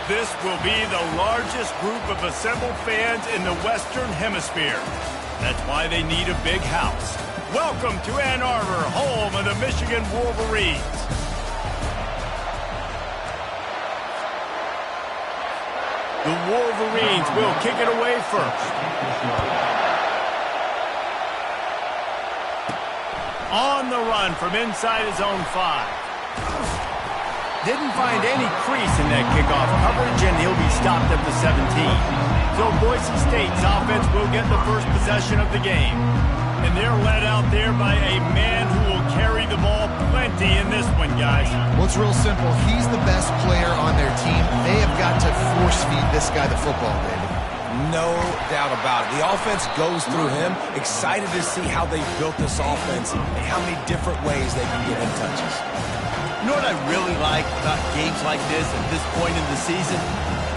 This will be the largest group of assembled fans in the Western Hemisphere. That's why they need a big house. Welcome to Ann Arbor, home of the Michigan Wolverines. The Wolverines will kick it away first. On the run from inside his own 5. Didn't find any crease in that kickoff coverage, and he'll be stopped at the 17. So Boise State's offense will get the first possession of the game. And they're led out there by a man who will carry the ball plenty in this one, guys. Well, it's real simple. He's the best player on their team. They have got to force-feed this guy the football, David. No doubt about it. The offense goes through him. Excited to see how they built this offense and how many different ways they can get him touches. You know what I really like about games like this at this point in the season?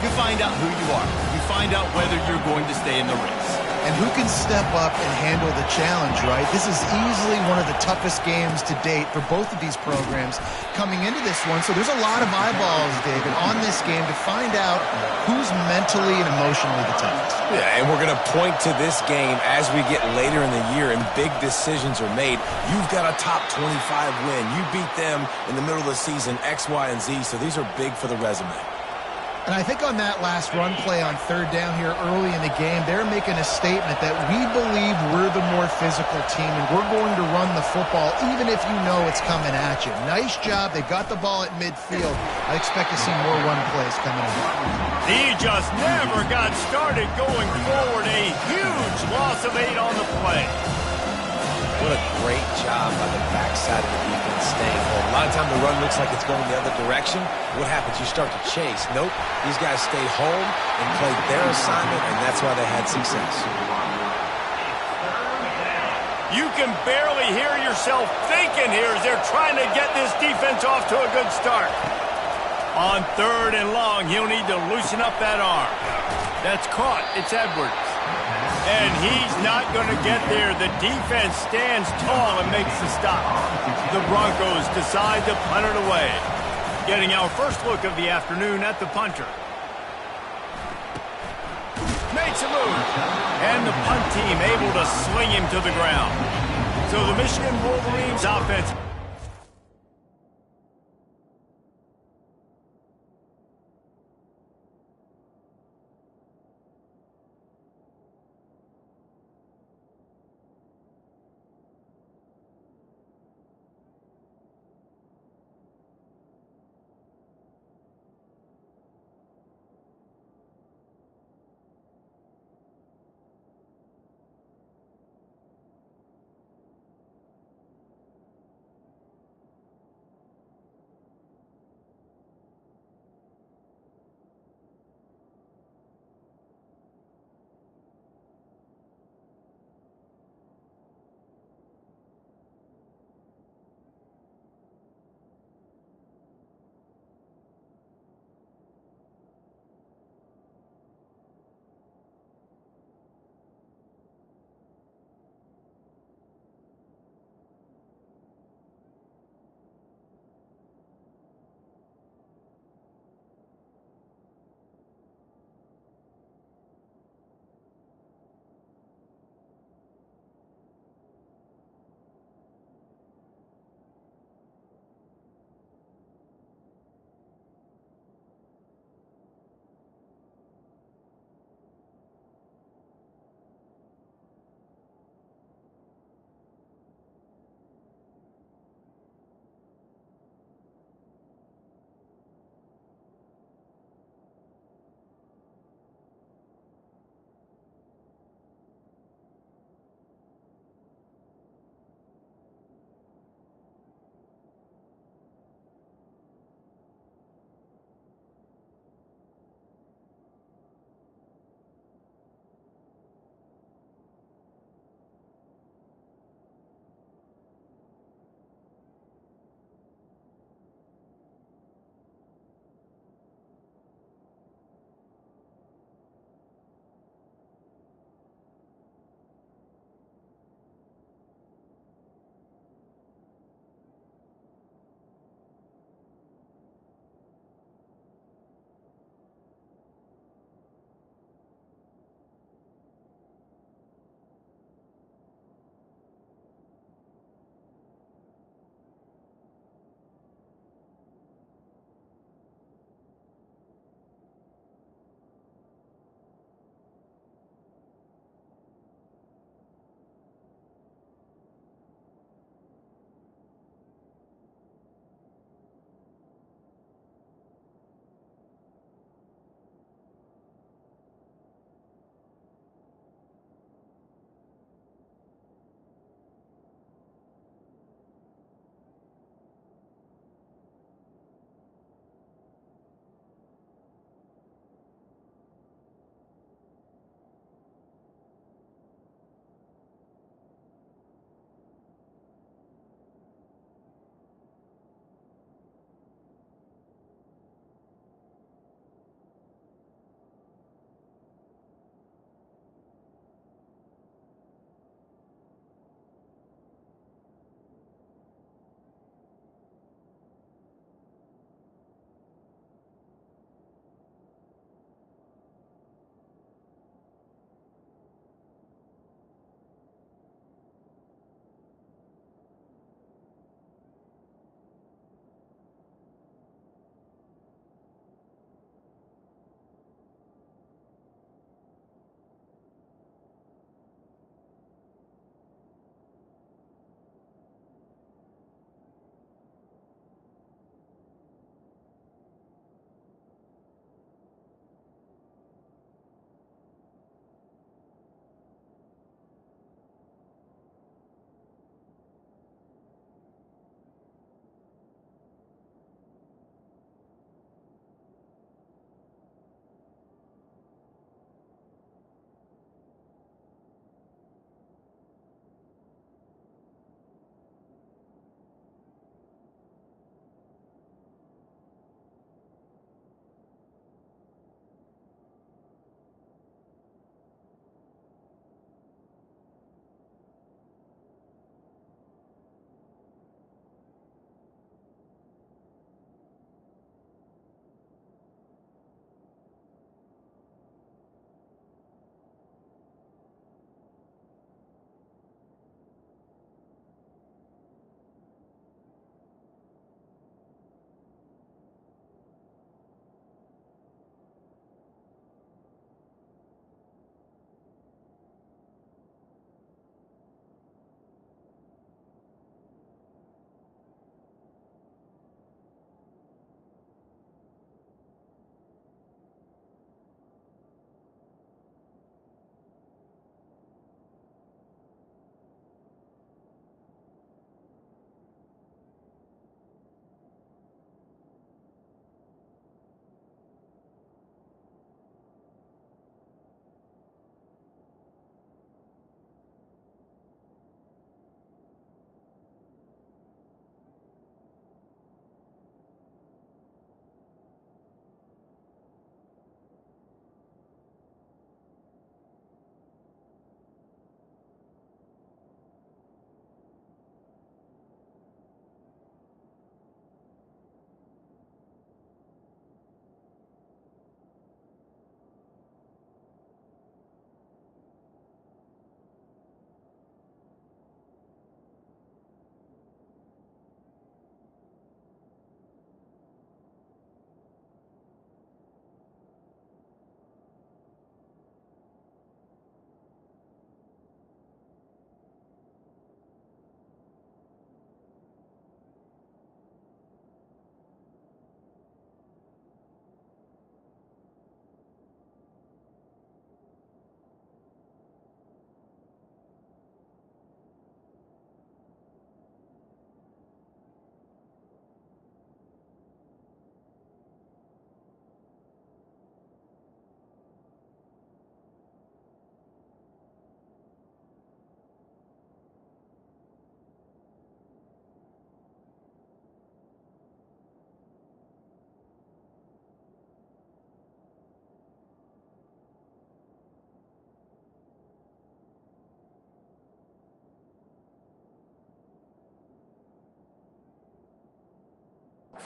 You find out who you are. You find out whether you're going to stay in the race. And who can step up and handle the challenge, right? This is easily one of the toughest games to date for both of these programs coming into this one. So there's a lot of eyeballs, David, on this game to find out who's mentally and emotionally the toughest. Yeah, and we're going to point to this game as we get later in the year and big decisions are made. You've got a top 25 win. You beat them in the middle of the season, X, Y, and Z, so these are big for the resume. And I think on that last run play on third down here early in the game, they're making a statement that we believe we're the more physical team and we're going to run the football even if you know it's coming at you. Nice job. They got the ball at midfield. I expect to see more run plays coming in. He just never got started going forward. A huge loss of 8 on the play. What a great job by the backside of the defense staying home. A lot of time the run looks like it's going the other direction. What happens? You start to chase. Nope. These guys stayed home and played their assignment, and that's why they had success. You can barely hear yourself thinking here as they're trying to get this defense off to a good start. On third and long, he'll need to loosen up that arm. That's caught. It's Edwards. And he's not going to get there. The defense stands tall and makes the stop. The Broncos decide to punt it away. Getting our first look of the afternoon at the punter. Makes a move. And the punt team able to sling him to the ground. So the Michigan Wolverines offense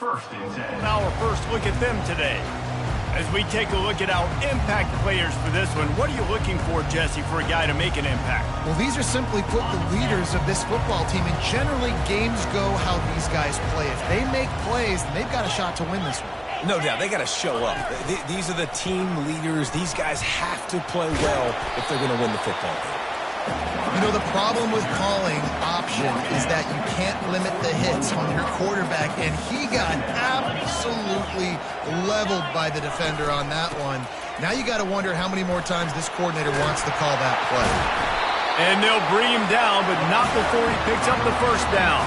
Now our first look at them today. As we take a look at our impact players for this one, what are you looking for, Jesse, for a guy to make an impact? Well, these are simply put the leaders of this football team, and generally games go how these guys play. If they make plays, then they've got a shot to win this one. No doubt, they got to show up. These are the team leaders. These guys have to play well if they're going to win the football game. You know, the problem with calling option is that you can't limit the hits on your quarterback, and he got absolutely leveled by the defender on that one. Now you got to wonder how many more times this coordinator wants to call that play. And they'll bring him down, but not before he picks up the first down.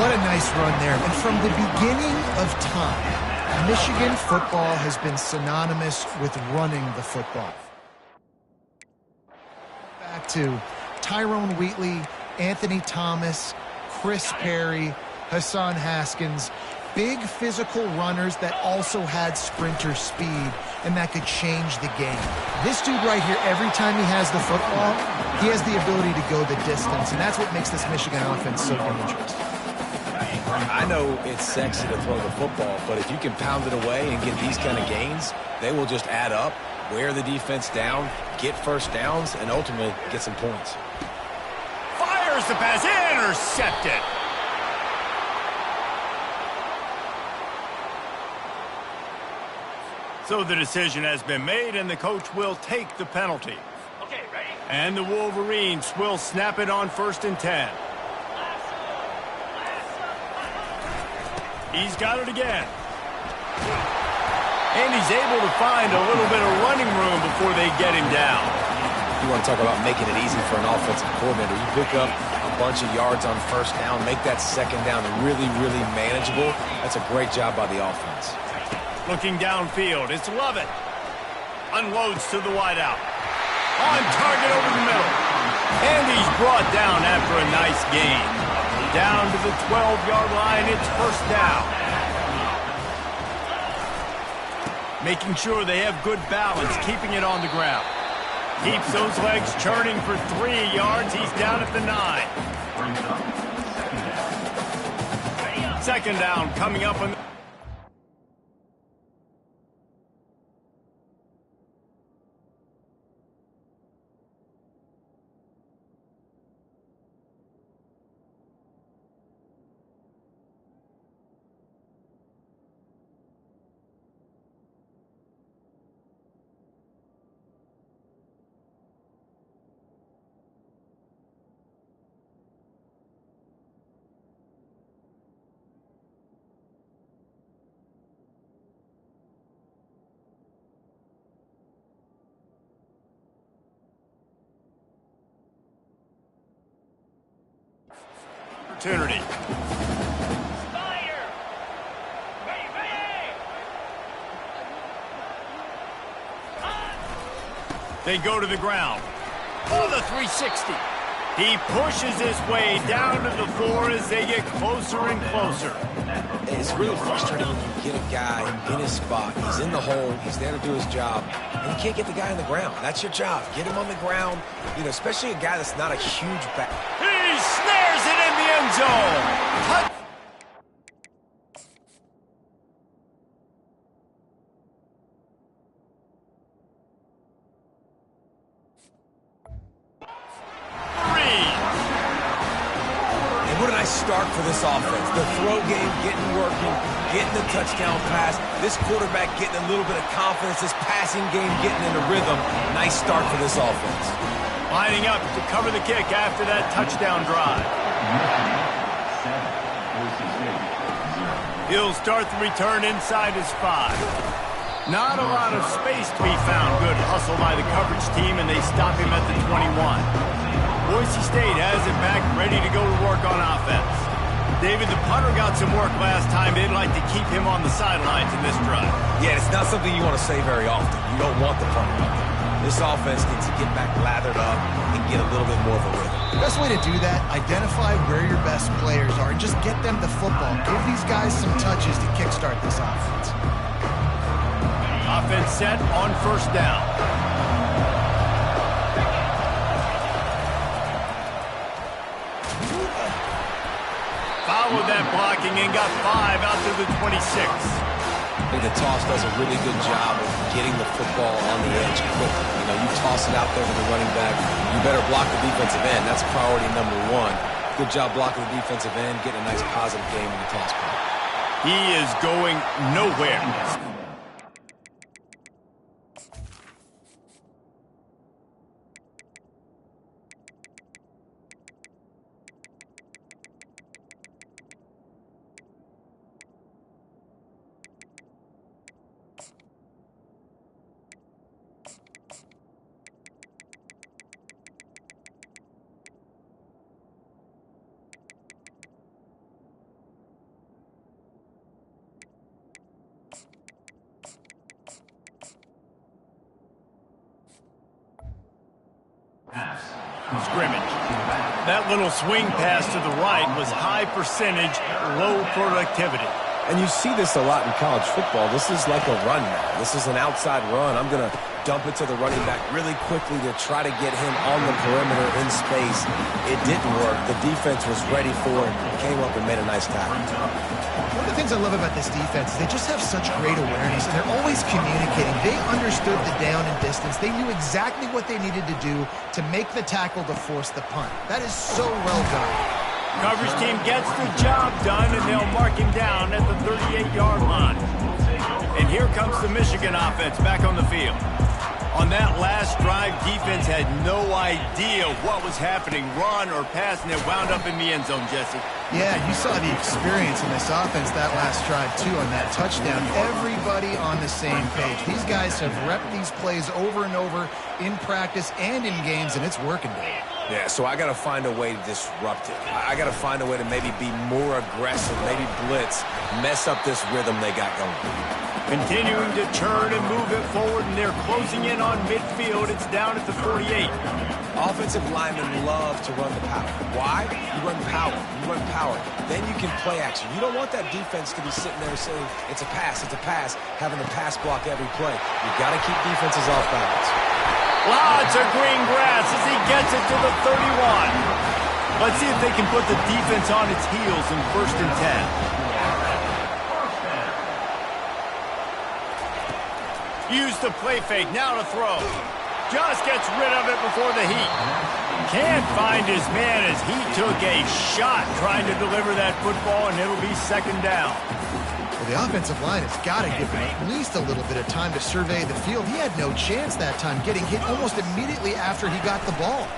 What a nice run there. And from the beginning of time, Michigan football has been synonymous with running the football. Back to Tyrone Wheatley, Anthony Thomas, Chris Perry, Hassan Haskins, big physical runners that also had sprinter speed and that could change the game. This dude right here, every time he has the football, he has the ability to go the distance, and that's what makes this Michigan offense so dangerous. I know it's sexy to throw the football, but if you can pound it away and get these kind of gains, they will just add up, wear the defense down, get first downs, and ultimately get some points. Fires the pass, intercepted. So the decision has been made, and the coach will take the penalty. Okay, ready? And the Wolverines will snap it on 1st and 10. He's got it again. And he's able to find a little bit of running room before they get him down. You want to talk about making it easy for an offensive coordinator. You pick up a bunch of yards on first down, make that second down really, really manageable. That's a great job by the offense. Looking downfield, it's Lovett. Unloads to the wideout. On target over the middle. And he's brought down after a nice gain. Down to the 12-yard line, it's first down. Making sure they have good balance, keeping it on the ground. Keeps those legs churning for 3 yards. He's down at the 9. Second down coming up on the... opportunity. They go to the ground. Oh, the 360. He pushes his way down to the floor as they get closer and closer. It's really frustrating when you get a guy in his spot. He's in the hole. He's there to do his job. And you can't get the guy on the ground. That's your job. Get him on the ground. You know, especially a guy that's not a huge back. He snares it in the end zone. Start for this offense. The throw game getting working, getting the touchdown pass. This quarterback getting a little bit of confidence. This passing game getting in a rhythm. Nice start for this offense. Lining up to cover the kick after that touchdown drive. He'll start the return inside his 5. Not a lot of space to be found. Good hustle by the coverage team, and they stop him at the 21. Boise State has it back, ready to go to work on offense. David, the punter got some work last time. They'd like to keep him on the sidelines in this drive. Yeah, it's not something you want to say very often. You don't want the punter. This offense needs to get back lathered up and get a little bit more of a rhythm. The best way to do that, identify where your best players are and just get them the football. Give these guys some touches to kickstart this offense. Offense set on first down. followed that blocking and got 5 out to the 26. I think the toss does a really good job of getting the football on the edge quickly. You know, you toss it out there to the running back, you better block the defensive end. That's priority number 1. Good job blocking the defensive end, getting a nice positive game in the toss play. He is going nowhere. Scrimmage. That little swing pass to the right was high percentage, low productivity. And you see this a lot in college football. This is like a run now. This is an outside run. I'm going to dump it to the running back really quickly to try to get him on the perimeter in space. It didn't work. The defense was ready for it, came up and made a nice tackle. One of the things I love about this defense is they just have such great awareness, and they're always communicating. They understood the down and distance. They knew exactly what they needed to do to make the tackle to force the punt. That is so well done. Coverage team gets the job done, and they'll mark him down at the 38-yard line. And here comes the Michigan offense back on the field. On that last drive, defense had no idea what was happening, run or pass, and it wound up in the end zone, Jesse. Yeah, you saw the experience in this offense that last drive, too, on that touchdown. Everybody on the same page. These guys have repped these plays over and over in practice and in games, and it's working, Dave. Yeah, so I got to find a way to disrupt it. I got to find a way to maybe be more aggressive, maybe blitz, mess up this rhythm they got going. Continuing to turn and move it forward, and they're closing in on midfield. It's down at the 48. Offensive linemen love to run the power. Why? You run power. You run power. Then you can play action. You don't want that defense to be sitting there saying, it's a pass, having to pass block every play. You've got to keep defenses off balance. Lots of green grass as he gets it to the 31. Let's see if they can put the defense on its heels in 1st and 10. Use the play fake, now to throw. Just gets rid of it before the heat. Can't find his man as he took a shot trying to deliver that football, and it'll be 2nd down. Well, the offensive line has got to give him at least a little bit of time to survey the field. He had no chance that time, getting hit almost immediately after he got the ball.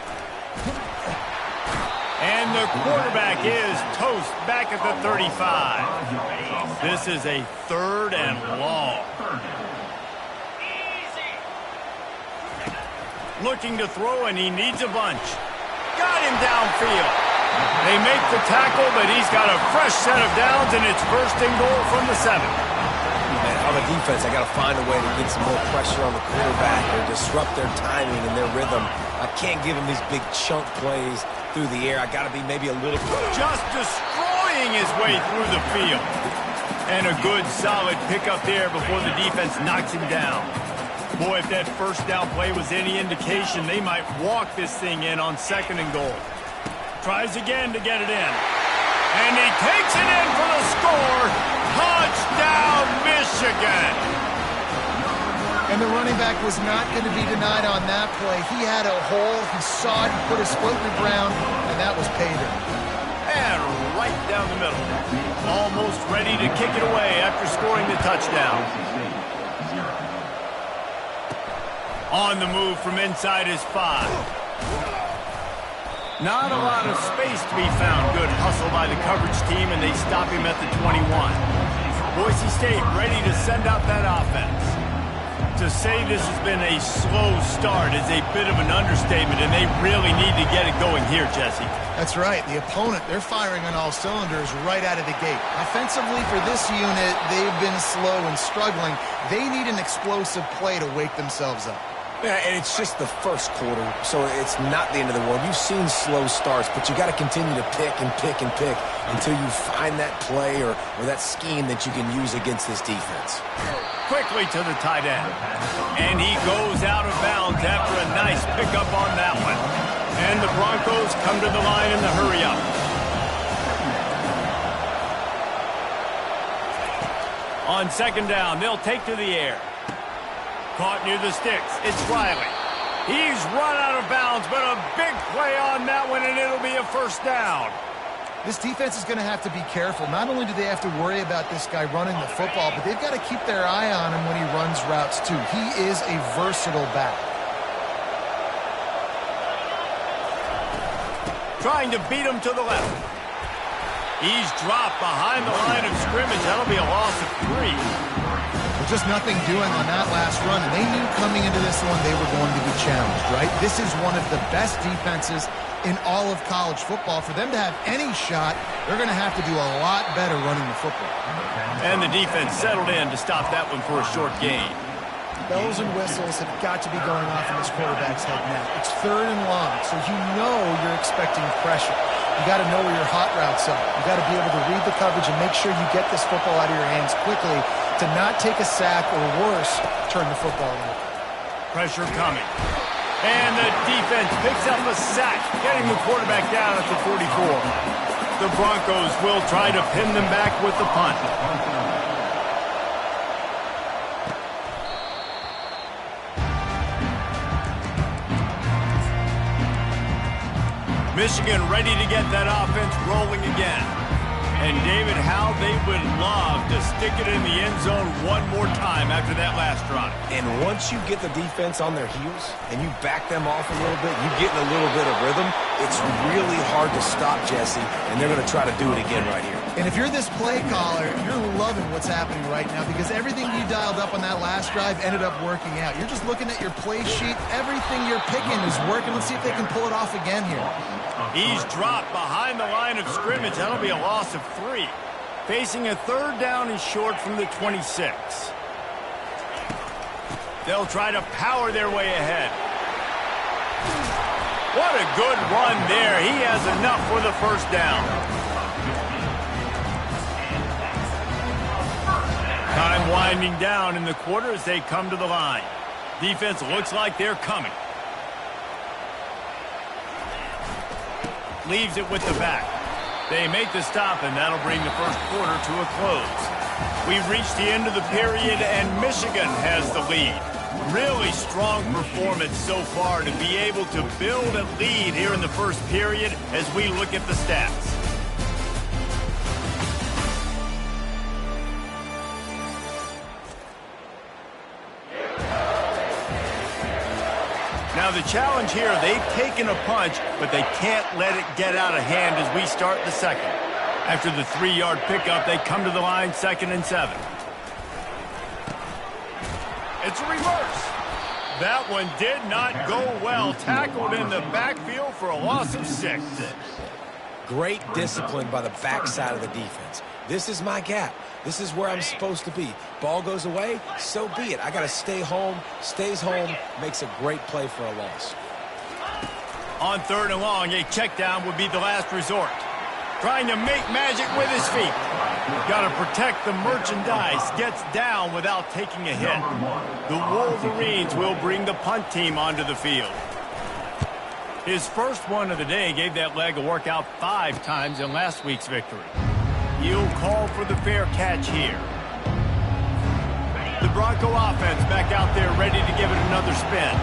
And the quarterback is toast back at the 35. This is a 3rd and long. Looking to throw, and he needs a bunch. Got him downfield. They make the tackle, but he's got a fresh set of downs, and it's 1st and goal from the 7. Man, on the defense, I got to find a way to get some more pressure on the quarterback or disrupt their timing and their rhythm. I can't give them these big chunk plays through the air. I got to be maybe a little... Just destroying his way through the field. And a good, solid pickup there before the defense knocks him down. Boy, if that 1st down play was any indication, they might walk this thing in on 2nd and goal. Tries again to get it in. And he takes it in for the score. Touchdown, Michigan! And the running back was not going to be denied on that play. He had a hole, he saw it, he put his foot in the ground, and that was pay dirt. And right down the middle. Almost ready to kick it away after scoring the touchdown. On the move from inside his 5. Not a lot of space to be found. Good hustle by the coverage team, and they stop him at the 21. Boise State ready to send out that offense. To say this has been a slow start is a bit of an understatement, and they really need to get it going here, Jesse. That's right. The opponent, they're firing on all cylinders right out of the gate. Offensively, for this unit, they've been slow and struggling. They need an explosive play to wake themselves up. Yeah, and it's just the 1st quarter, so it's not the end of the world. You've seen slow starts, but you got to continue to pick and pick and pick until you find that play or that scheme that you can use against this defense. Quickly to the tight end. And he goes out of bounds after a nice pickup on that one. And the Broncos come to the line in the hurry-up. On second down, they'll take to the air. Caught near the sticks. It's Riley. He's run out of bounds, but a big play on that one, and it'll be a first down. This defense is going to have to be careful. Not only do they have to worry about this guy running the football, but they've got to keep their eye on him when he runs routes, too. He is a versatile back. Trying to beat him to the left. He's dropped behind the line of scrimmage. That'll be a loss of 3. Just nothing doing on that last run, and they knew coming into this one they were going to be challenged, right? This is one of the best defenses in all of college football. For them to have any shot, they're going to have to do a lot better running the football. And the defense settled in to stop that one for a short gain. Bells and whistles have got to be going off in this quarterback's head now. It's third and long, so you know you're expecting pressure. You got to know where your hot routes are. You got to be able to read the coverage and make sure you get this football out of your hands quickly to not take a sack or worse, turn the football over. Pressure coming. And the defense picks up a sack, getting the quarterback down at the 44. The Broncos will try to pin them back with the punt. Michigan ready to get that offense rolling again. And, David, how they would love to stick it in the end zone one more time after that last drive. And once you get the defense on their heels and you back them off a little bit, you get in a little bit of rhythm, it's really hard to stop, Jesse, and they're going to try to do it again right here. And if you're this play caller, you're loving what's happening right now because everything you dialed up on that last drive ended up working out. You're just looking at your play sheet. Everything you're picking is working. Let's see if they can pull it off again here. He's dropped behind the line of scrimmage. That'll be a loss of 3. Facing a third down and short from the 26. They'll try to power their way ahead. What a good run there. He has enough for the first down. Time winding down in the quarter as they come to the line. Defense looks like they're coming. Leaves it with the back. They make the stop, and that'll bring the first quarter to a close. We've reached the end of the period, and Michigan has the lead. Really strong performance so far to be able to build a lead here in the first period as we look at the stats. Now the challenge here, they've taken a punch, but they can't let it get out of hand as we start the second. After the 3-yard pickup, they come to the line 2nd and 7. It's a reverse. That one did not go well. Tackled in the backfield for a loss of 6. Great discipline by the backside of the defense. This is my gap. This is where I'm supposed to be. Ball goes away, so be it. I got to stay home. Stays home, makes a great play for a loss. On 3rd and long, a check down would be the last resort. Trying to make magic with his feet. Got to protect the merchandise. Gets down without taking a hit. The Wolverines will bring the punt team onto the field. His first one of the day gave that leg a workout 5 times in last week's victory. He'll call for the fair catch here. The Bronco offense back out there ready to give it another spin.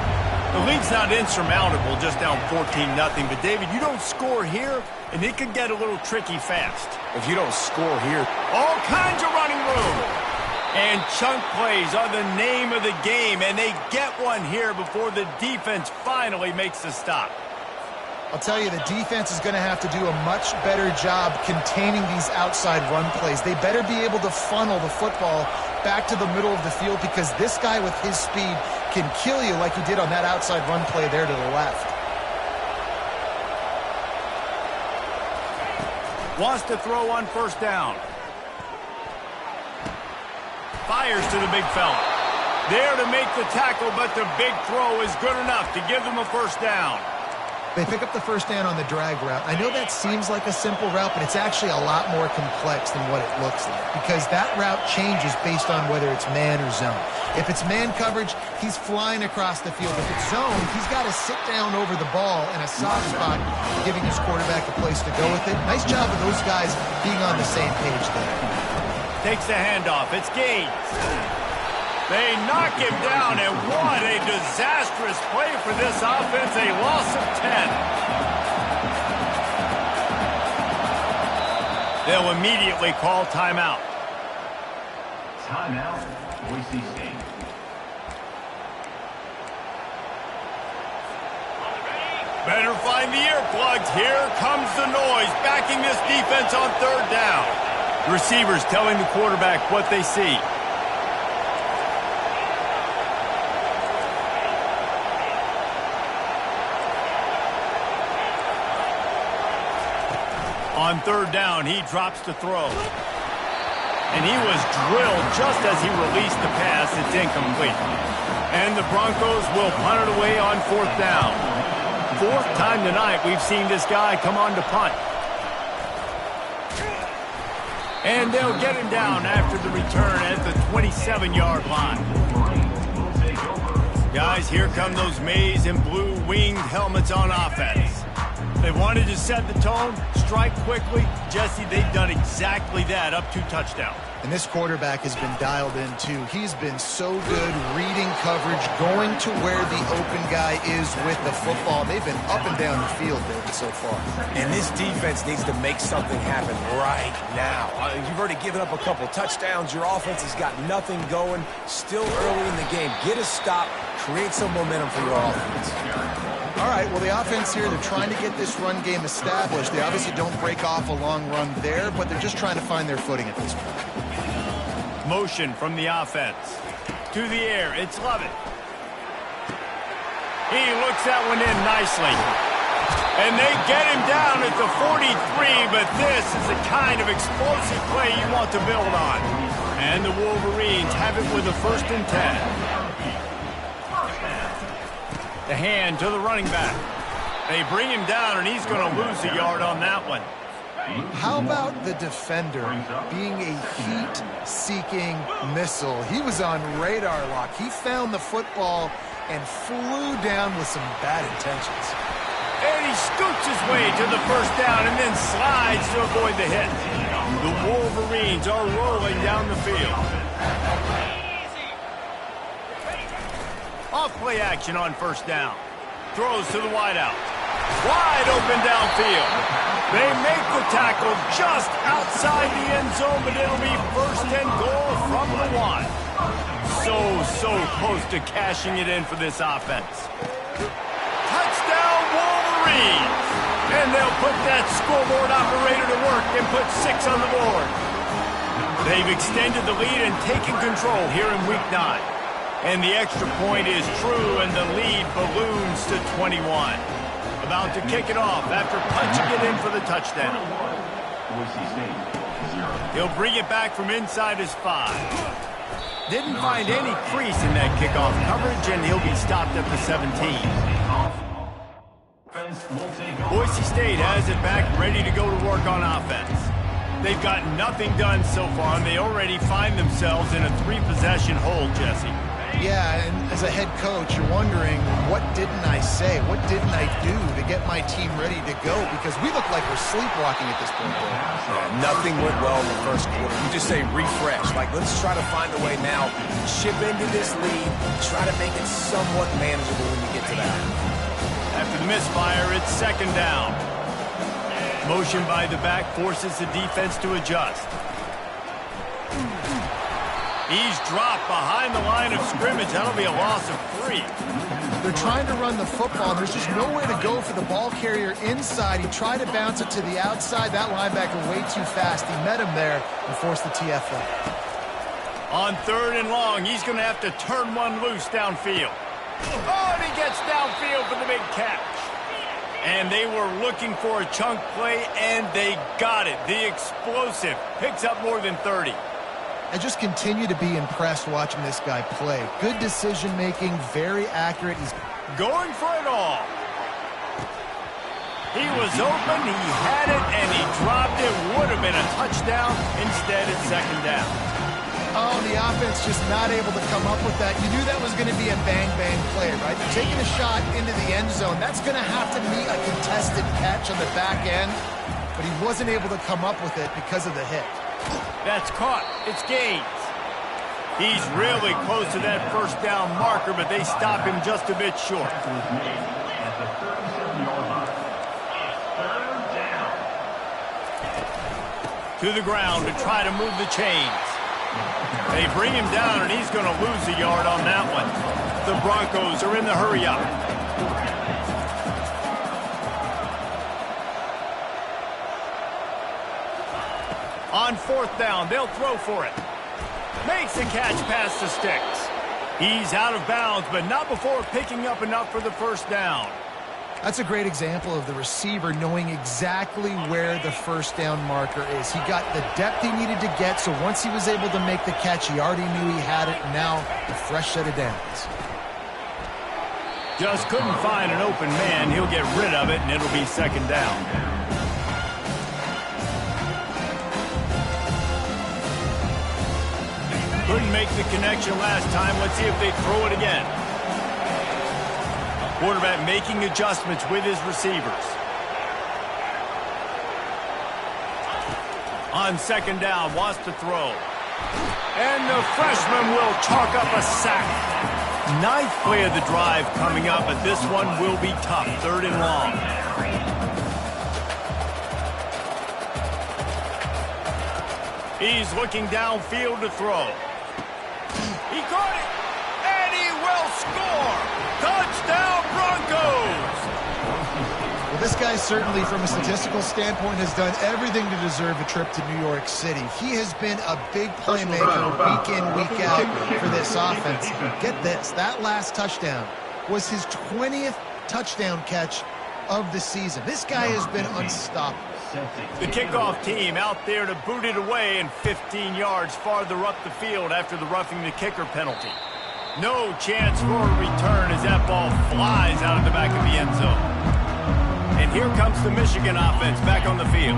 The lead's not insurmountable, just down 14-0. But, David, you don't score here, and it could get a little tricky fast. If you don't score here, all kinds of running room. And chunk plays are the name of the game, and they get one here before the defense finally makes the stop. I'll tell you, the defense is going to have to do a much better job containing these outside run plays. They better be able to funnel the football back to the middle of the field because this guy with his speed can kill you like he did on that outside run play there to the left. Wants to throw on 1st down. Fires to the big fella. There to make the tackle, but the big throw is good enough to give them a 1st down. They pick up the 1st down on the drag route. I know that seems like a simple route, but it's actually a lot more complex than what it looks like because that route changes based on whether it's man or zone. If it's man coverage, he's flying across the field. If it's zone, he's got to sit down over the ball in a soft spot, giving his quarterback a place to go with it. Nice job of those guys being on the same page there. Takes the handoff. It's Gaines. They knock him down, and what a disastrous play for this offense. A loss of 10. They'll immediately call timeout. Timeout, Boise State. Better find the earplugs. Here comes the noise, backing this defense on third down. Receivers telling the quarterback what they see. On third down, he drops to throw. And he was drilled just as he released the pass. It's incomplete. And the Broncos will punt it away on fourth down. Fourth time tonight we've seen this guy come on to punt. And they'll get him down after the return at the 27-yard line. Guys, here come those maize and blue winged helmets on offense. They wanted to set the tone, strike quickly. Jesse, they've done exactly that, up 2 touchdowns. And this quarterback has been dialed in, too. He's been so good reading coverage, going to where the open guy is with the football. They've been up and down the field, David, so far. And this defense needs to make something happen right now. You've already given up a couple touchdowns. Your offense has got nothing going. Still early in the game. Get a stop. Create some momentum for your offense. All right, well, the offense here, they're trying to get this run game established. They obviously don't break off a long run there, but they're just trying to find their footing at this point. Motion from the offense. To the air, it's Lovett. He looks that one in nicely. And they get him down at the 43, but this is the kind of explosive play you want to build on. And the Wolverines have it with a 1st and 10. The hand to the running back. They bring him down, and he's going to lose a yard on that one. How about the defender being a heat-seeking missile? He was on radar lock. He found the football and flew down with some bad intentions. And he scoots his way to the 1st down and then slides to avoid the hit. The Wolverines are rolling down the field. Off play action on 1st down. Throws to the wideout. Wide open downfield. They make the tackle just outside the end zone, but it'll be 1st and goal from the 1. So close to cashing it in for this offense. Touchdown Wolverines! And they'll put that scoreboard operator to work and put 6 on the board. They've extended the lead and taken control here in Week 9. And the extra point is true, and the lead balloons to 21. About to kick it off after punching it in for the touchdown. He'll bring it back from inside his 5. Didn't find any crease in that kickoff coverage, and he'll be stopped at the 17. Boise State has it back, ready to go to work on offense. They've got nothing done so far, and they already find themselves in a 3-possession hole, Jesse. Yeah, and as a head coach, you're wondering, what didn't I say? What didn't I do to get my team ready to go? Because we look like we're sleepwalking at this point. Nothing went well in the 1st quarter. You just say refresh. Like, let's try to find a way now. Chip into this lead. Try to make it somewhat manageable when you get to that. After the misfire, it's 2nd down. Motion by the back forces the defense to adjust. He's dropped behind the line of scrimmage. That'll be a loss of 3. They're trying to run the football. There's just nowhere to go for the ball carrier inside. He tried to bounce it to the outside. That linebacker way too fast. He met him there and forced the TFL. On 3rd and long, he's going to have to turn one loose downfield. Oh, and he gets downfield for the big catch. And they were looking for a chunk play, and they got it. The explosive picks up more than 30. I just continue to be impressed watching this guy play. Good decision-making, very accurate. He's going for it all. He was open, he had it, and he dropped it. Would have been a touchdown. Instead, it's 2nd down. Oh, the offense just not able to come up with that. You knew that was going to be a bang-bang play, right? They're taking a shot into the end zone. That's going to have to meet a contested catch on the back end, but he wasn't able to come up with it because of the hit. That's caught. It's Gaines. He's really close to that first down marker, but they stop him just a bit short. To the ground to try to move the chains. They bring him down, and he's going to lose a yard on that one. The Broncos are in the hurry-up. On fourth down, they'll throw for it. Makes the catch past the sticks. He's out of bounds, but not before picking up enough for the first down. That's a great example of the receiver knowing exactly where the first down marker is. He got the depth he needed to get, so once he was able to make the catch, he already knew he had it, and now a fresh set of downs. Just couldn't find an open man. He'll get rid of it, and it'll be second down. Couldn't make the connection last time. Let's see if they throw it again. Quarterback making adjustments with his receivers. On second down, wants to throw. And the freshman will chalk up a sack. Ninth play of the drive coming up, but this one will be tough. Third and long. He's looking downfield to throw. He caught it, and he will score. Touchdown, Broncos! Well, this guy certainly, from a statistical standpoint, has done everything to deserve a trip to New York City. He has been a big playmaker week in, week out for this offense. Get this, that last touchdown was his 20th touchdown catch of the season. This guy has been unstoppable. The kickoff team out there to boot it away and 15 yards farther up the field after the roughing the kicker penalty. No chance for a return as that ball flies out of the back of the end zone. And here comes the Michigan offense back on the field.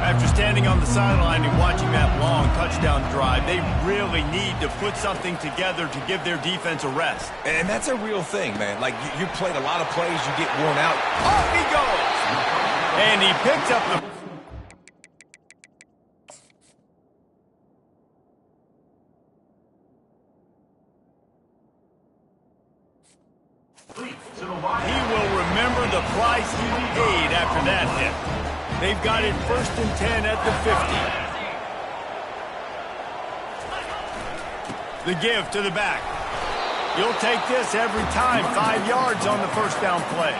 After standing on the sideline and watching that long touchdown drive, they really need to put something together to give their defense a rest. And that's a real thing, man. Like, you played a lot of plays, you get worn out. Off he goes! And he picks up the... He will remember the price he paid after that hit. They've got it 1st and 10 at the 50. The give to the back. You'll take this every time. 5 yards on the first down play.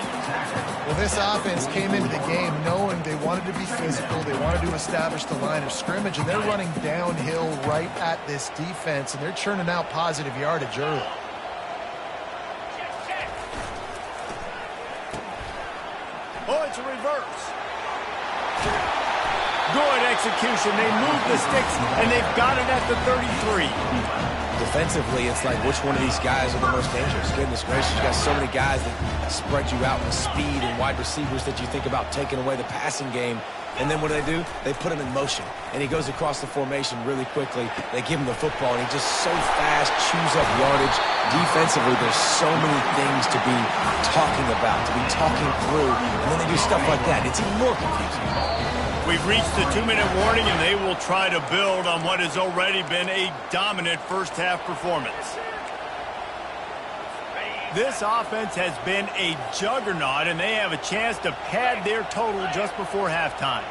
Well, this offense came into the game knowing they wanted to be physical. They wanted to establish the line of scrimmage, and they're running downhill right at this defense, and they're churning out positive yardage early. Oh, it's a reverse. Good execution. They move the sticks, and they've got it at the 33. Defensively, it's like, which one of these guys are the most dangerous? Goodness gracious, you got so many guys that spread you out with speed and wide receivers that you think about taking away the passing game. And then what do? They put him in motion, and he goes across the formation really quickly. They give him the football, and he just so fast chews up yardage. Defensively, there's so many things to be talking about, to be talking through, and then they do stuff like that. It's even more confusing. We've reached the 2-minute warning, and they will try to build on what has already been a dominant first-half performance. This offense has been a juggernaut, and they have a chance to pad their total just before halftime.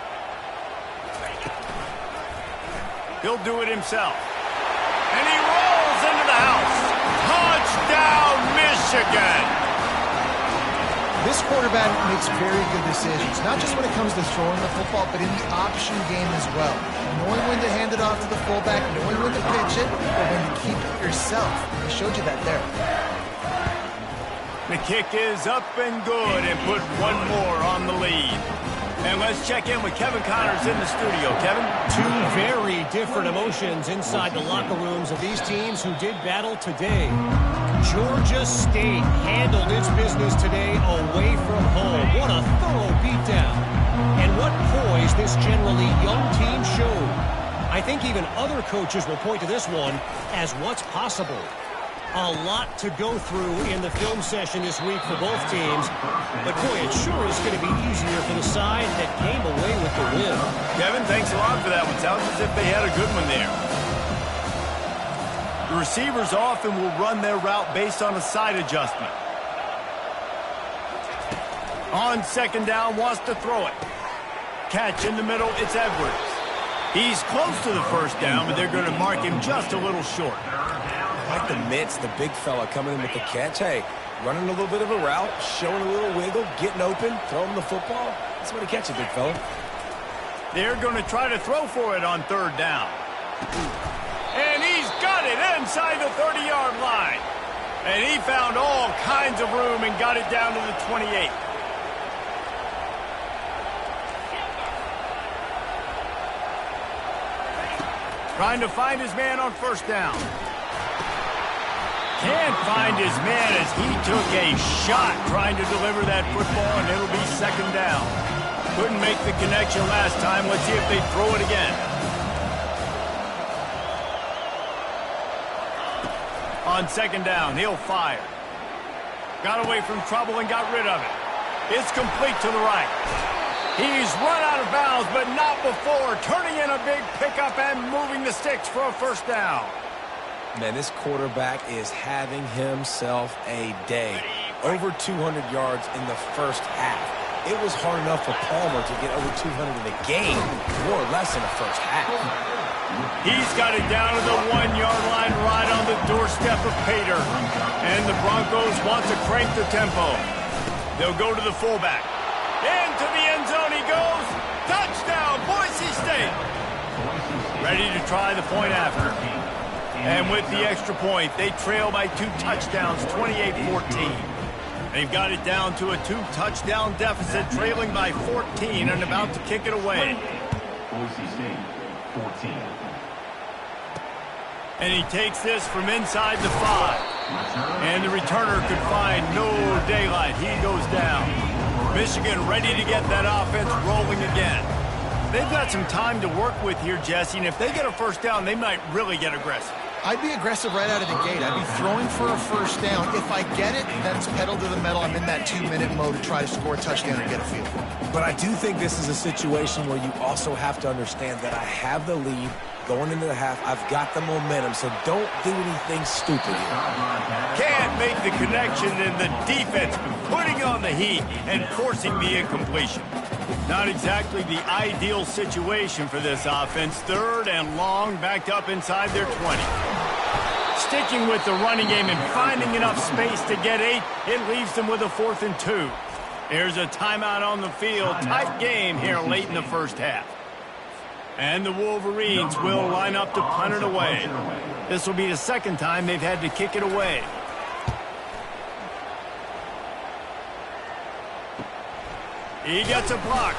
He'll do it himself. And he rolls into the house. Touchdown, Michigan! This quarterback makes very good decisions, not just when it comes to throwing the football, but in the option game as well. Knowing when to hand it off to the fullback, knowing when to pitch it, or when to keep it yourself. He showed you that there. The kick is up and good, and put one more on the lead. And let's check in with Kevin Connors in the studio. Kevin? Two very different emotions inside the locker rooms of these teams who did battle today. Georgia State handled its business today away from home. What a thorough beatdown. And what poise this generally young team showed. I think even other coaches will point to this one as what's possible. A lot to go through in the film session this week for both teams. But boy, it sure is going to be easier for the the side that came away with the win. Kevin, thanks a lot for that one. Sounds as if they had a good one there. The receivers often will run their route based on a side adjustment. On second down, wants to throw it. Catch in the middle, it's Edwards. He's close to the first down, but they're going to mark him just a little short. I like the mitts, the big fella coming in with the catch. Hey, running a little bit of a route, showing a little wiggle, getting open, throwing the football. That's what to catch it, big fella. They're going to try to throw for it on third down. And he's got it inside the 30-yard line. And he found all kinds of room and got it down to the 28. Trying to find his man on first down. Can't find his man as he took a shot trying to deliver that football, and it'll be second down. Couldn't make the connection last time. Let's see if they throw it again. On second down, he'll fire. Got away from trouble and got rid of it. It's complete to the right. He's run out of bounds, but not before turning in a big pickup and moving the sticks for a first down. Man, this quarterback is having himself a day. Over 200 yards in the first half. It was hard enough for Palmer to get over 200 in the game, more or less in the first half. He's got it down to the 1-yard line right on the doorstep of Pater. And the Broncos want to crank the tempo. They'll go to the fullback. Into the end zone he goes. Touchdown, Boise State. Ready to try the point after. And with the extra point, they trail by 2 touchdowns, 28-14. They've got it down to a 2-touchdown deficit, trailing by 14 and about to kick it away. Boise State, 14. And he takes this from inside the 5. And the returner could find no daylight. He goes down. Michigan ready to get that offense rolling again. They've got some time to work with here, Jesse, and if they get a first down, they might really get aggressive. I'd be aggressive right out of the gate. I'd be throwing for a first down. If I get it, then it's pedal to the metal. I'm in that 2-minute mode to try to score a touchdown and get a field goal. But I do think this is a situation where you also have to understand that I have the lead going into the half. I've got the momentum, so don't do anything stupid here. Can't make the connection, and the defense putting on the heat and forcing the incompletion. Not exactly the ideal situation for this offense. Third and long, backed up inside their 20. Sticking with the running game and finding enough space to get 8, it leaves them with a 4th and 2. There's a timeout on the field. Tight game here late in the first half. And the Wolverines will line up to punt it away. This will be the second time they've had to kick it away. He gets a block.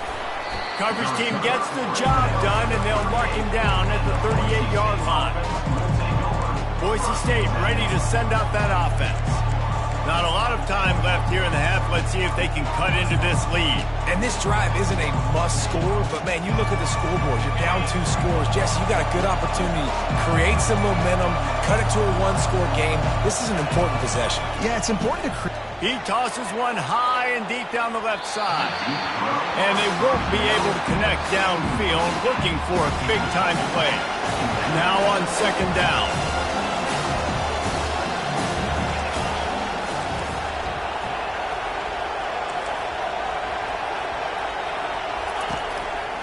Coverage team gets the job done, and they'll mark him down at the 38-yard line. Boise State ready to send out that offense. Not a lot of time left here in the half. Let's see if they can cut into this lead. And this drive isn't a must score, but man, you look at the scoreboard. You're down 2 scores. Jesse, you got a good opportunity. Create some momentum. Cut it to a 1-score game. This is an important possession. Yeah, it's important to create. He tosses one high and deep down the left side. And they won't be able to connect downfield, looking for a big-time play. Now on second down.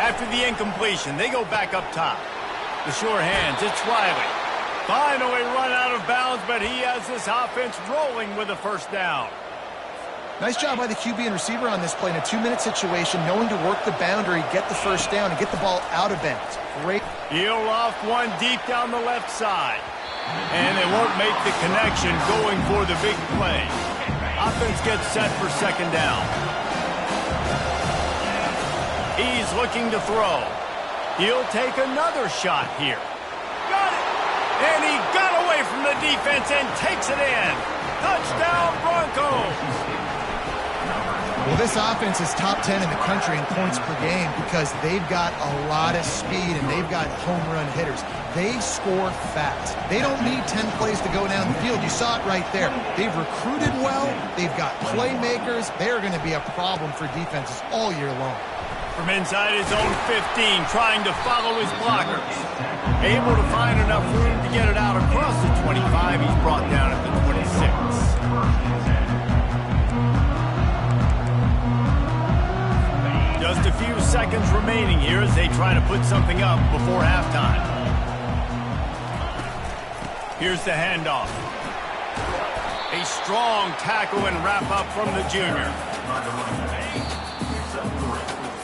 After the incompletion, they go back up top. The sure hands, it's Riley. Finally run out of bounds, but he has this offense rolling with a first down. Nice job by the QB and receiver on this play in a 2-minute situation, knowing to work the boundary, get the first down, and get the ball out of bounds. Great. He'll off one deep down the left side. And they won't make the connection going for the big play. Offense gets set for second down. He's looking to throw. He'll take another shot here. Got it! And he got away from the defense and takes it in. Touchdown, Broncos! Well, this offense is top 10 in the country in points per game because they've got a lot of speed and they've got home run hitters. They score fast. They don't need 10 plays to go down the field. You saw it right there. They've recruited well. They've got playmakers. They're going to be a problem for defenses all year long. From inside his own 15, trying to follow his blockers. Able to find enough room to get it out across the 25. He's brought down at the 26. Just a few seconds remaining here as they try to put something up before halftime. Here's the handoff. A strong tackle and wrap-up from the junior.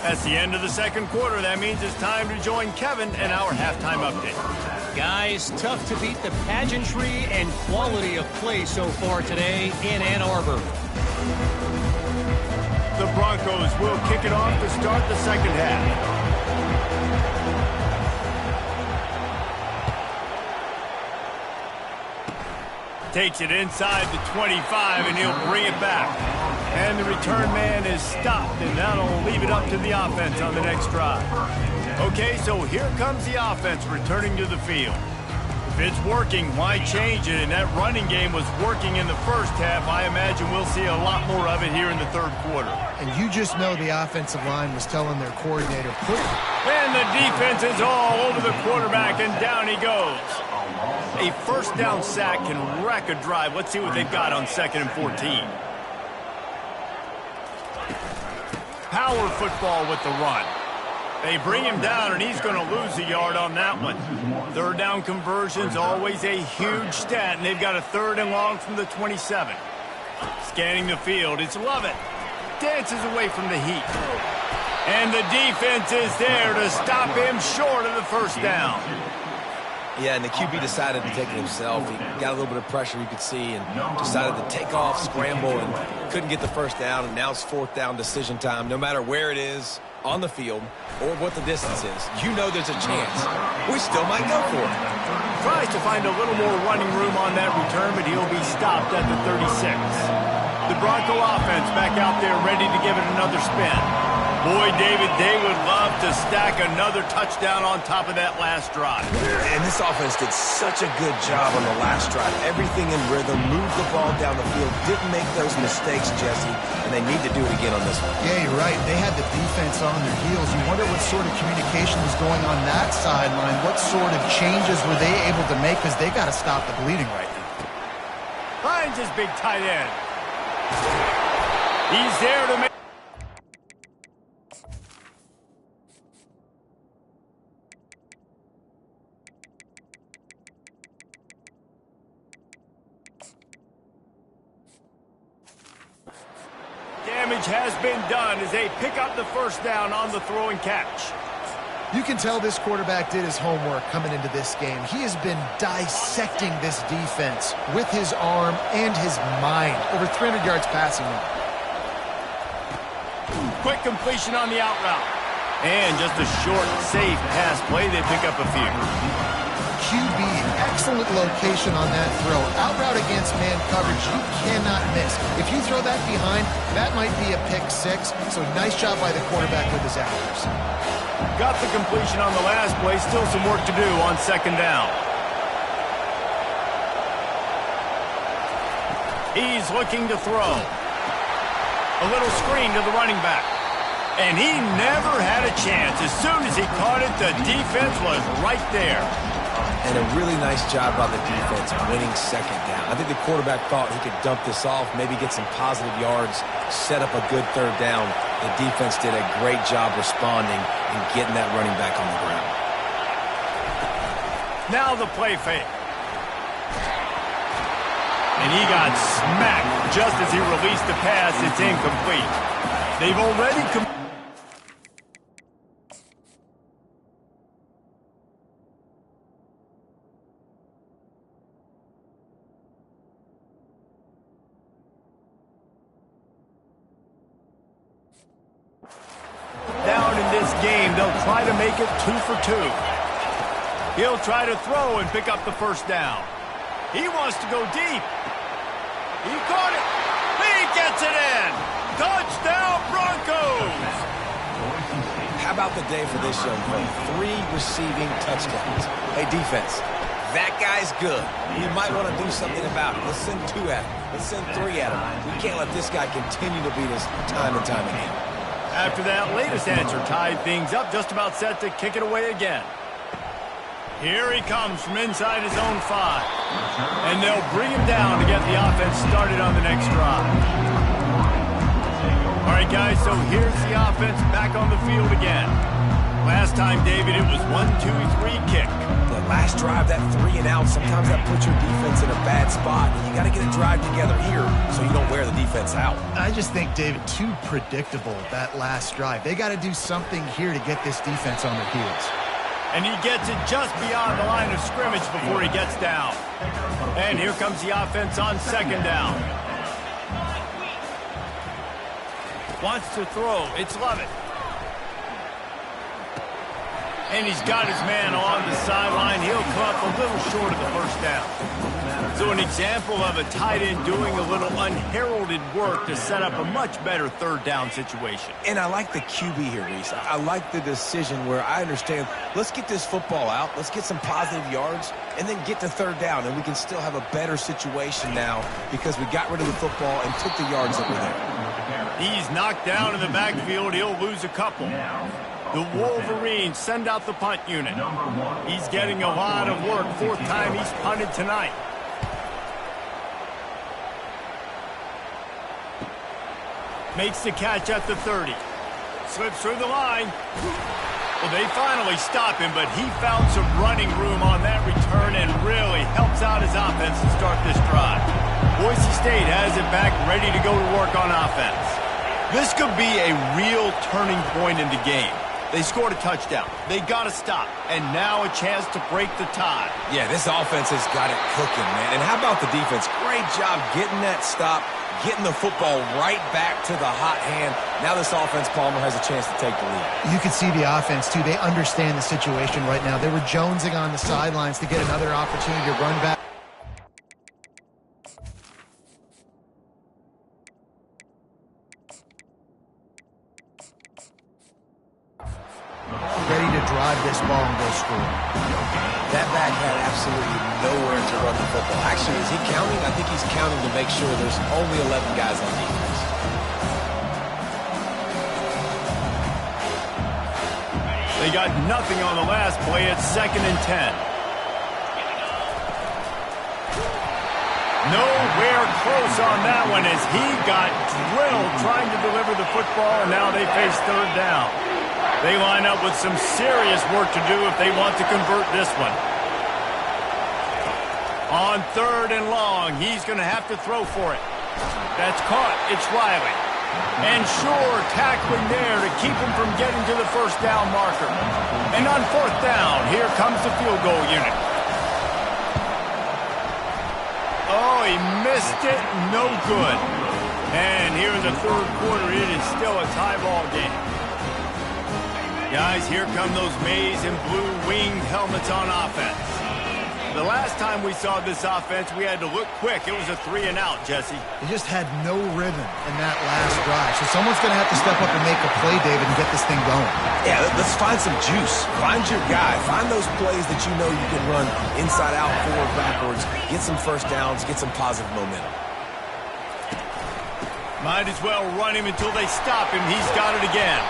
That's the end of the second quarter. That means it's time to join Kevin and our halftime update. Guys, tough to beat the pageantry and quality of play so far today in Ann Arbor. The Broncos will kick it off to start the second half. Takes it inside the 25, and he'll bring it back. And the return man is stopped, and that'll leave it up to the offense on the next drive. Okay, so here comes the offense returning to the field. If it's working, why change it? And that running game was working in the first half. I imagine we'll see a lot more of it here in the third quarter. And you just know the offensive line was telling their coordinator, put it. And the defense is all over the quarterback, and down he goes. A first down sack can wreck a drive. Let's see what they've got on 2nd and 14. Power football with the run. They bring him down, and he's going to lose a yard on that one. Third down conversion's always a huge stat, and they've got a 3rd and long from the 27. Scanning the field, it's Lovett. Dances away from the heat. And the defense is there to stop him short of the first down. Yeah, and the QB decided to take it himself. He got a little bit of pressure, you could see, and decided to take off, scramble, and couldn't get the first down. And now it's 4th down decision time. No matter where it is on the field or what the distance is, you know there's a chance. We still might go for it. Tries to find a little more running room on that return, but he'll be stopped at the 36. The Bronco offense back out there ready to give it another spin. Boy, David, they would love to stack another touchdown on top of that last drive. And this offense did such a good job on the last drive. Everything in rhythm, moved the ball down the field, didn't make those mistakes, Jesse, and they need to do it again on this one. Yeah, you're right. They had the defense on their heels. You wonder what sort of communication was going on that sideline. What sort of changes were they able to make, because they got to stop the bleeding right now. Finds his big tight end. He's there to make... Damage has been done as they pick up the first down on the throw and catch. You can tell this quarterback did his homework coming into this game. He has been dissecting this defense with his arm and his mind. Over 300 yards passing. Quick completion on the out route. And just a short, safe pass play. They pick up a few. QB, excellent location on that throw. Out route against man coverage, you cannot miss. If you throw that behind, that might be a pick 6. So nice job by the quarterback with his accuracy. Got the completion on the last play. Still some work to do on 2nd down. He's looking to throw. A little screen to the running back. And he never had a chance. As soon as he caught it, the defense was right there. And a really nice job by the defense winning 2nd down. I think the quarterback thought he could dump this off, maybe get some positive yards, set up a good 3rd down. The defense did a great job responding and getting that running back on the ground. Now the play fake. And he got smacked just as he released the pass. It's incomplete. They've already down in this game, they'll try to make it 2 for 2. He'll try to throw and pick up the first down. He wants to go deep. He caught it. He gets it in. Touchdown, Broncos. How about the day for this young man? 3 receiving touchdowns. Hey, defense, that guy's good. You might want to do something about it. Let's send 2 at him. Let's send 3 at him. We can't let this guy continue to beat us time and time again. After that latest answer tied things up, just about set to kick it away again. Here he comes from inside his own 5. And they'll bring him down to get the offense started on the next drive. All right, guys, so here's the offense back on the field again. Last time, David, it was 1-2-3 kick. The last drive, that 3 and out, sometimes that puts your defense in a bad spot. And you got to get a drive together here so you don't wear the defense out. I just think, David, too predictable, that last drive. They got to do something here to get this defense on their heels. And he gets it just beyond the line of scrimmage before he gets down. And here comes the offense on second down. Wants to throw. It's Lovett. And he's got his man along the sideline. He'll come up a little short of the first down. So an example of a tight end doing a little unheralded work to set up a much better third down situation. And I like the QB here, Reese. I like the decision where I understand, let's get this football out, let's get some positive yards, and then get to third down, and we can still have a better situation now because we got rid of the football and took the yards that were there. He's knocked down in the backfield. He'll lose a couple. The Wolverines send out the punt unit. He's getting a lot of work. 4th time he's punted tonight. Makes the catch at the 30. Slips through the line. Well, they finally stop him, but he found some running room on that return and really helps out his offense to start this drive. Boise State has it back, ready to go to work on offense. This could be a real turning point in the game. They scored a touchdown. They got to stop. And now a chance to break the tie. Yeah, this offense has got it cooking, man. And how about the defense? Great job getting that stop, getting the football right back to the hot hand. Now this offense, Palmer, has a chance to take the lead. You can see the offense, too. They understand the situation right now. They were jonesing on the sidelines to get another opportunity to run back. Ready to drive this ball and go score. That back had absolutely nowhere to run the football. Actually, is he counting? I think he's counting to make sure there's only 11 guys on defense. They got nothing on the last play. It's 2nd and 10. Nowhere close on that one as he got drilled trying to deliver the football, and now they face third down. They line up with some serious work to do if they want to convert this one. On 3rd and long, he's going to have to throw for it. That's caught. It's Riley. And sure, tackling there to keep him from getting to the first down marker. And on 4th down, here comes the field goal unit. Oh, he missed it. No good. And here in the 3rd quarter, it is still a tie ball game. Guys, here come those maize and blue winged helmets on offense. The last time we saw this offense, we had to look quick. It was a 3 and out, Jesse. They just had no rhythm in that last drive. So someone's going to have to step up and make a play, David, and get this thing going. Yeah, let's find some juice. Find your guy. Find those plays that you know you can run inside out, forward, backwards. Get some first downs. Get some positive momentum. Might as well run him until they stop him. He's got it again.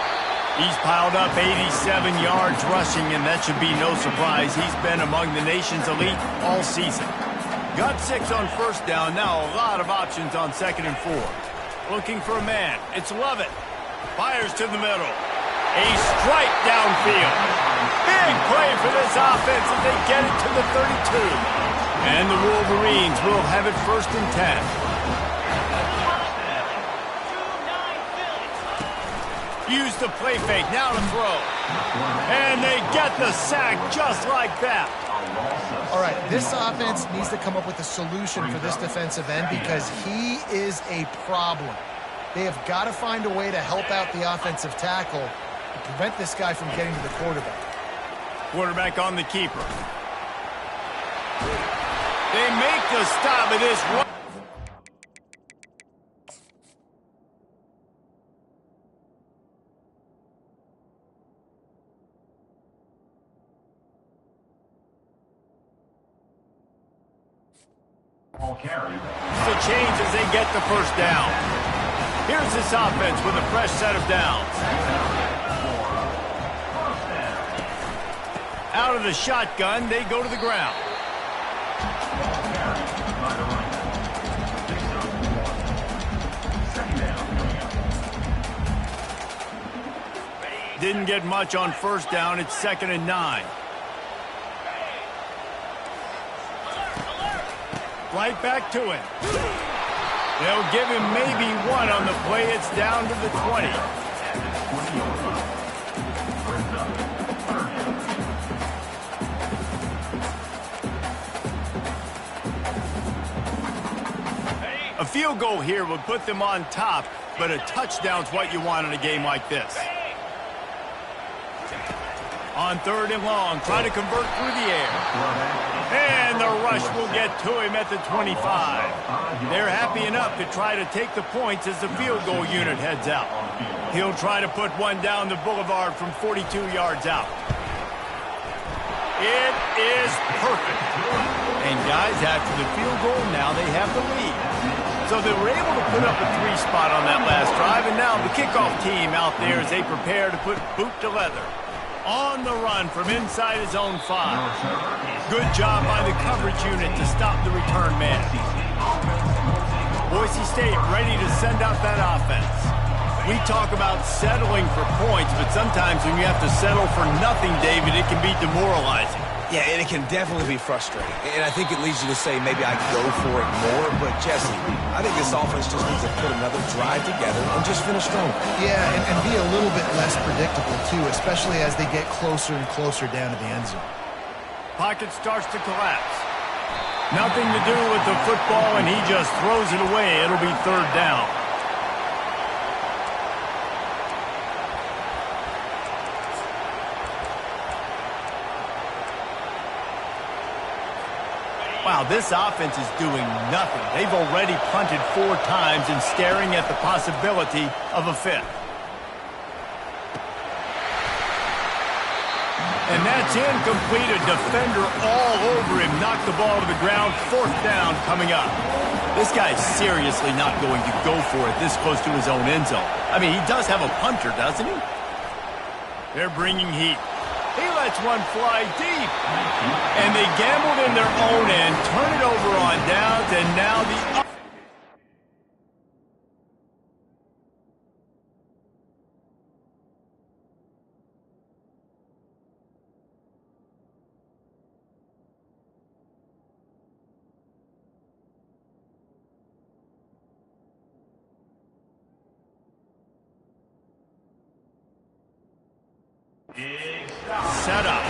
He's piled up 87 yards rushing, and that should be no surprise. He's been among the nation's elite all season. Got 6 on 1st down. Now a lot of options on 2nd and 4. Looking for a man. It's Lovett. Fires to the middle. A strike downfield. Big play for this offense as they get it to the 32. And the Wolverines will have it 1st and 10. Use the play fake, now to throw. And they get the sack just like that. All right, this offense needs to come up with a solution for this defensive end because he is a problem. They have got to find a way to help out the offensive tackle to prevent this guy from getting to the quarterback. Quarterback on the keeper. They make the stop of this run. All carries. The change as they get the first down. Here's this offense with a fresh set of downs. Out of the shotgun, they go to the ground. Didn't get much on first down. It's 2nd and 9. Right back to him. They'll give him maybe one on the play. It's down to the 20. A field goal here would put them on top, but a touchdown's what you want in a game like this. On 3rd and long, try to convert through the air. And the rush will get to him at the 25. They're happy enough to try to take the points as the field goal unit heads out. He'll try to put one down the boulevard from 42 yards out. It is perfect. And guys, after the field goal, now they have the lead. So they were able to put up a 3 spot on that last drive, and now the kickoff team out there as they prepare to put boot to leather. On the run from inside his own 5. Good job by the coverage unit to stop the return man. Boise State ready to send out that offense. We talk about settling for points, but sometimes when you have to settle for nothing, David, it can be demoralizing. Yeah, and it can definitely be frustrating. And I think it leads you to say maybe I go for it more. But, Jesse, I think this offense just needs to put another drive together and just finish strong. Yeah, and be a little bit less predictable, too, especially as they get closer and closer down to the end zone. Pocket starts to collapse. Nothing to do with the football, and he just throws it away. It'll be 3rd down. Wow, this offense is doing nothing. They've already punted 4 times and staring at the possibility of a 5th. And that's incomplete. A defender all over him. Knocked the ball to the ground. 4th down coming up. This guy's seriously not going to go for it this close to his own end zone. I mean, he does have a punter, doesn't he? They're bringing heat. He lets one fly deep. And they gambled in their own end, turn it over on downs, and now the... set up.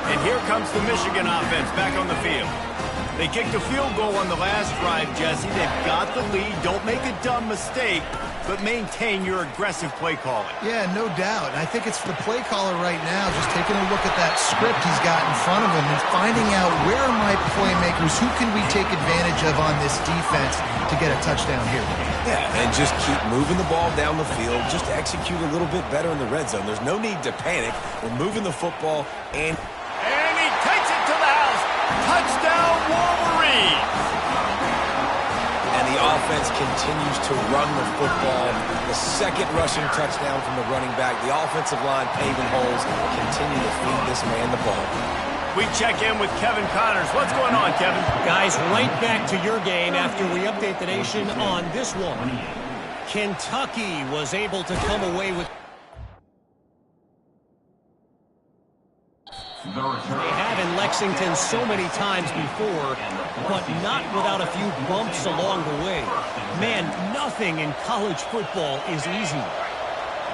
And here comes the Michigan offense back on the field. They kicked a field goal on the last drive, Jesse. They've got the lead. Don't make a dumb mistake, but maintain your aggressive play calling. Yeah, no doubt. And I think it's the play caller right now just taking a look at that script he's got in front of him and finding out where are my playmakers, who can we take advantage of on this defense to get a touchdown here. Yeah, and just keep moving the ball down the field. Just execute a little bit better in the red zone. There's no need to panic. We're moving the football and... And he takes it to the house. Touchdown, Wolverines. And the offense continues to run the football. The 2nd rushing touchdown from the running back. The offensive line paving holes. Continue to feed this man the ball. We check in with Kevin Connors. What's going on, Kevin? Guys, right back to your game after we update the nation on this one. Kentucky was able to come away with... They have in Lexington so many times before, but not without a few bumps along the way. Man, nothing in college football is easy.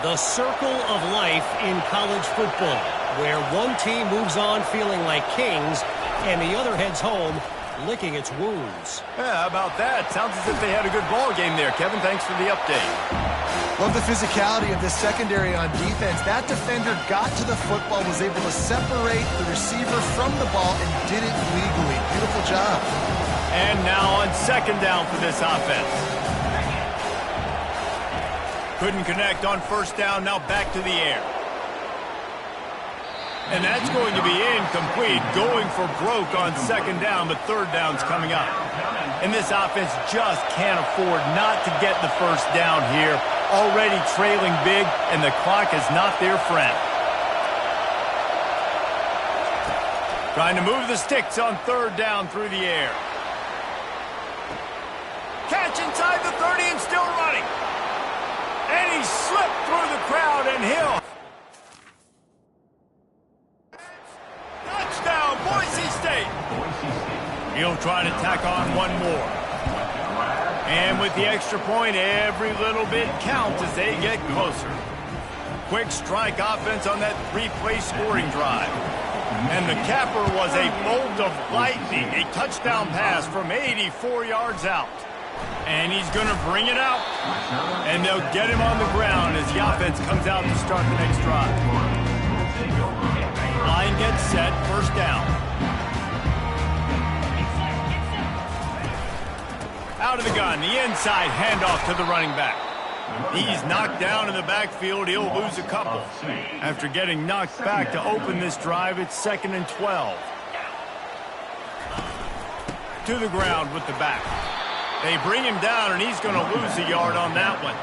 The circle of life in college football, where one team moves on feeling like kings and the other heads home licking its wounds. Yeah, how about that? Sounds as if they had a good ball game there. Kevin, thanks for the update. Love the physicality of this secondary on defense. That defender got to the football, was able to separate the receiver from the ball, and did it legally. Beautiful job. And now on 2nd down for this offense. Couldn't connect on 1st down, now back to the air. And that's going to be incomplete. Going for broke on 2nd down, but 3rd down's coming up. And this offense just can't afford not to get the first down here. Already trailing big, and the clock is not their friend. Trying to move the sticks on third down through the air. Catch inside the 30 and still running. And he slipped through the crowd and Hill. Touchdown, Boise State. He'll try to tack on one more. And with the extra point, every little bit counts as they get closer. Quick strike offense on that three-play scoring drive. And the capper was a bolt of lightning, a touchdown pass from 84 yards out. And he's going to bring it out. And they'll get him on the ground as the offense comes out to start the next drive. Line gets set, first down. Out of the gun, the inside handoff to the running back. He's knocked down in the backfield. He'll lose a couple. After getting knocked back to open this drive, it's 2nd and 12. To the ground with the back. They bring him down, and he's going to lose a yard on that one.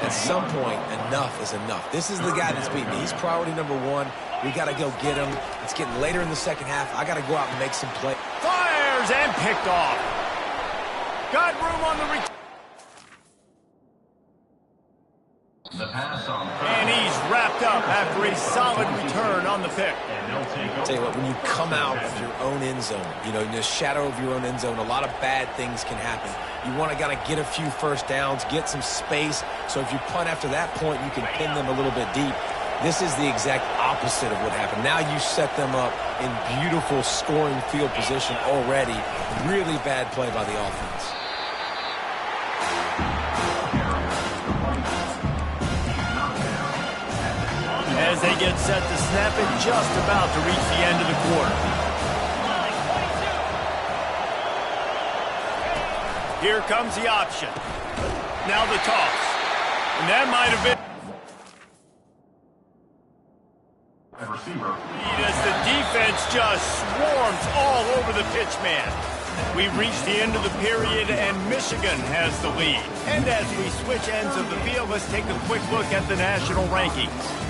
At some point, enough is enough. This is the guy that's beating me. He's priority number one. We got to go get him. It's getting later in the second half. I got to go out and make some plays. Fires and picked off. Got room on the return. And he's wrapped up after a solid return on the pick. Tell you what, when you come out of your own end zone, you know, in the shadow of your own end zone, a lot of bad things can happen. You want to kind of get a few first downs, get some space, so if you punt after that point, you can pin them a little bit deep. This is the exact opposite of what happened. Now you set them up in beautiful scoring field position already. Really bad play by the offense. As they get set to snap it, just about to reach the end of the quarter. Here comes the option. Now the toss. And that might have been... As the defense just swarms all over the pitch man. We've reached the end of the period, and Michigan has the lead. And as we switch ends of the field, let's take a quick look at the national rankings.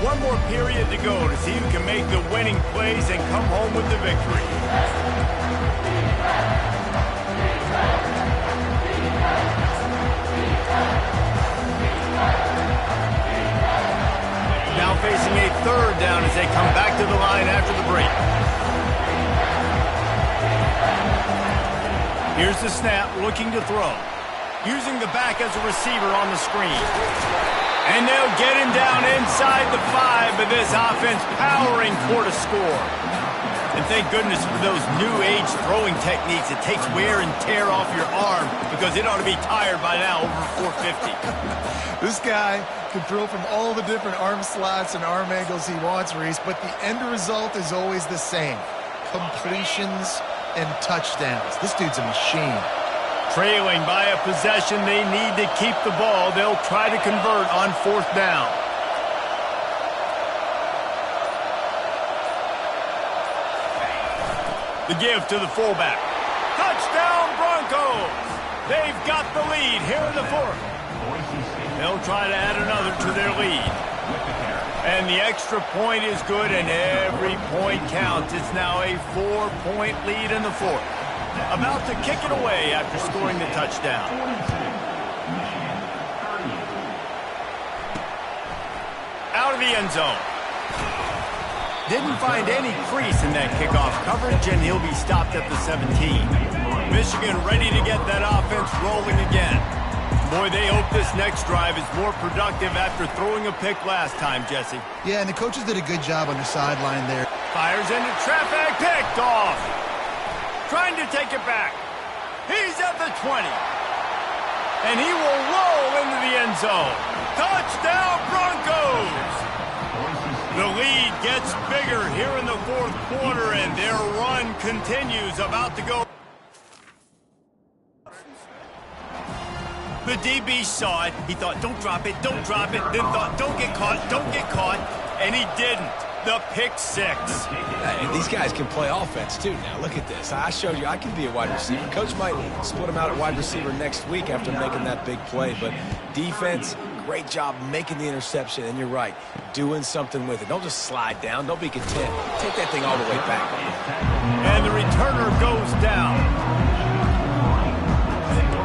One more period to go to see who can make the winning plays and come home with the victory. Now facing a third down as they come back to the line after the break. Here's the snap, looking to throw. Using the back as a receiver on the screen. And they'll get him down inside the 5, but this offense powering for the score. And thank goodness for those new age throwing techniques. It takes wear and tear off your arm because it ought to be tired by now over 450. This guy can throw from all the different arm slots and arm angles he wants, Reese, but the end result is always the same. Completions and touchdowns. This dude's a machine. Trailing by a possession, they need to keep the ball. They'll try to convert on fourth down. The give to the fullback. Touchdown Broncos! They've got the lead here in the fourth. They'll try to add another to their lead. And the extra point is good, and every point counts. It's now a 4-point lead in the fourth. About to kick it away after scoring the touchdown. Out of the end zone. Didn't find any crease in that kickoff coverage, and he'll be stopped at the 17. Michigan ready to get that offense rolling again. Boy, they hope this next drive is more productive after throwing a pick last time, Jesse. Yeah, and the coaches did a good job on the sideline there. Fires into traffic, picked off. Trying to take it back. He's at the 20. And he will roll into the end zone. Touchdown, Broncos! The lead gets bigger here in the fourth quarter, and their run continues, about to go. The DB saw it. He thought, don't drop it, then thought, don't get caught, and he didn't. The pick six. Hey, these guys can play offense, too. Now, look at this. I showed you I can be a wide receiver. Coach might split him out at wide receiver next week after making that big play. But defense, great job making the interception. And you're right, doing something with it. Don't just slide down. Don't be content. Take that thing all the way back. And the returner goes down.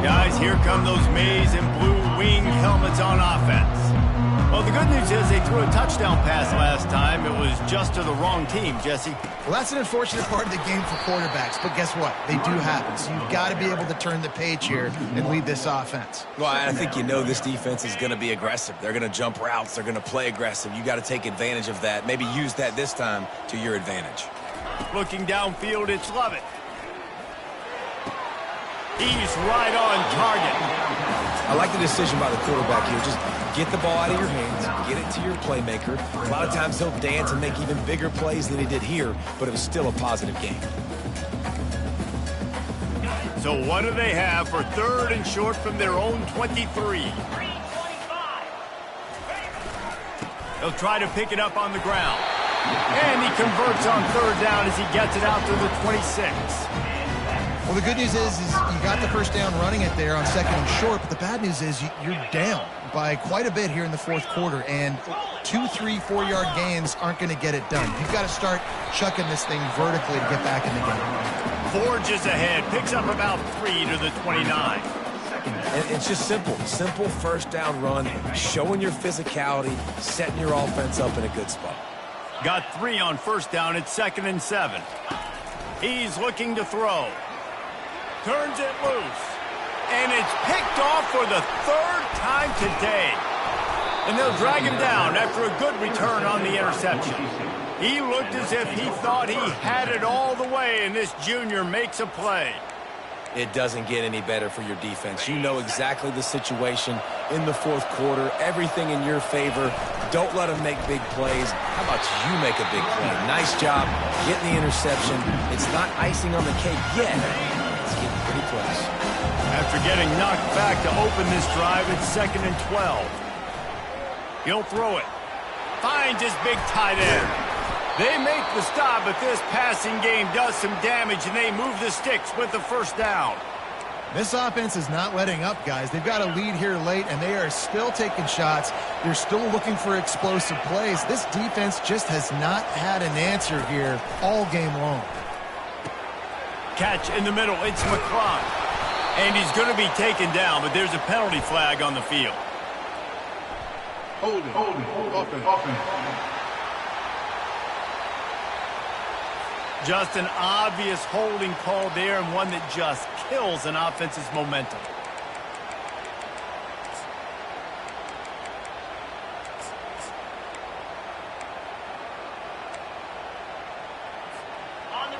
Guys, here come those maize and blue winged helmets on offense. Well, the good news is they threw a touchdown pass last time. It was just to the wrong team, Jesse. Well, that's an unfortunate part of the game for quarterbacks, but guess what? They do happen, so you've got to be able to turn the page here and lead this offense. Well, I think you know this defense is going to be aggressive. They're going to jump routes. They're going to play aggressive. You got to take advantage of that. Maybe use that this time to your advantage. Looking downfield, it's Lovett. He's right on target. I like the decision by the quarterback here. Just get the ball out of your hands, get it to your playmaker. A lot of times he'll dance and make even bigger plays than he did here, but it was still a positive game. So what do they have for third and short from their own 23? They'll try to pick it up on the ground. And he converts on third down as he gets it out to the 26. Well, the good news is you got the first down running it there on second and short, but the bad news is you're down by quite a bit here in the fourth quarter, and 2, 3, 4-yard gains aren't going to get it done. You've got to start chucking this thing vertically to get back in the game. Forges ahead, picks up about 3 to the 29. And it's just simple first down run, showing your physicality, setting your offense up in a good spot. Got 3 on first down at 2nd and 7. He's looking to throw. Turns it loose. And it's picked off for the 3rd time today. And they'll drag him down after a good return on the interception. He looked as if he thought he had it all the way, and this junior makes a play. It doesn't get any better for your defense. You know exactly the situation in the fourth quarter. Everything in your favor. Don't let them make big plays. How about you make a big play? Nice job getting the interception. It's not icing on the cake yet. It's getting pretty close. After getting knocked back to open this drive, it's 2nd and 12. He'll throw it. Finds his big tight end. They make the stop, but this passing game does some damage, and they move the sticks with the first down. This offense is not letting up, guys. They've got a lead here late, and they are still taking shots. They're still looking for explosive plays. This defense just has not had an answer here all game long. Catch in the middle. It's McClung. And he's going to be taken down, but there's a penalty flag on the field. Holding. Offense. Just an obvious holding call there, and one that just kills an offense's momentum.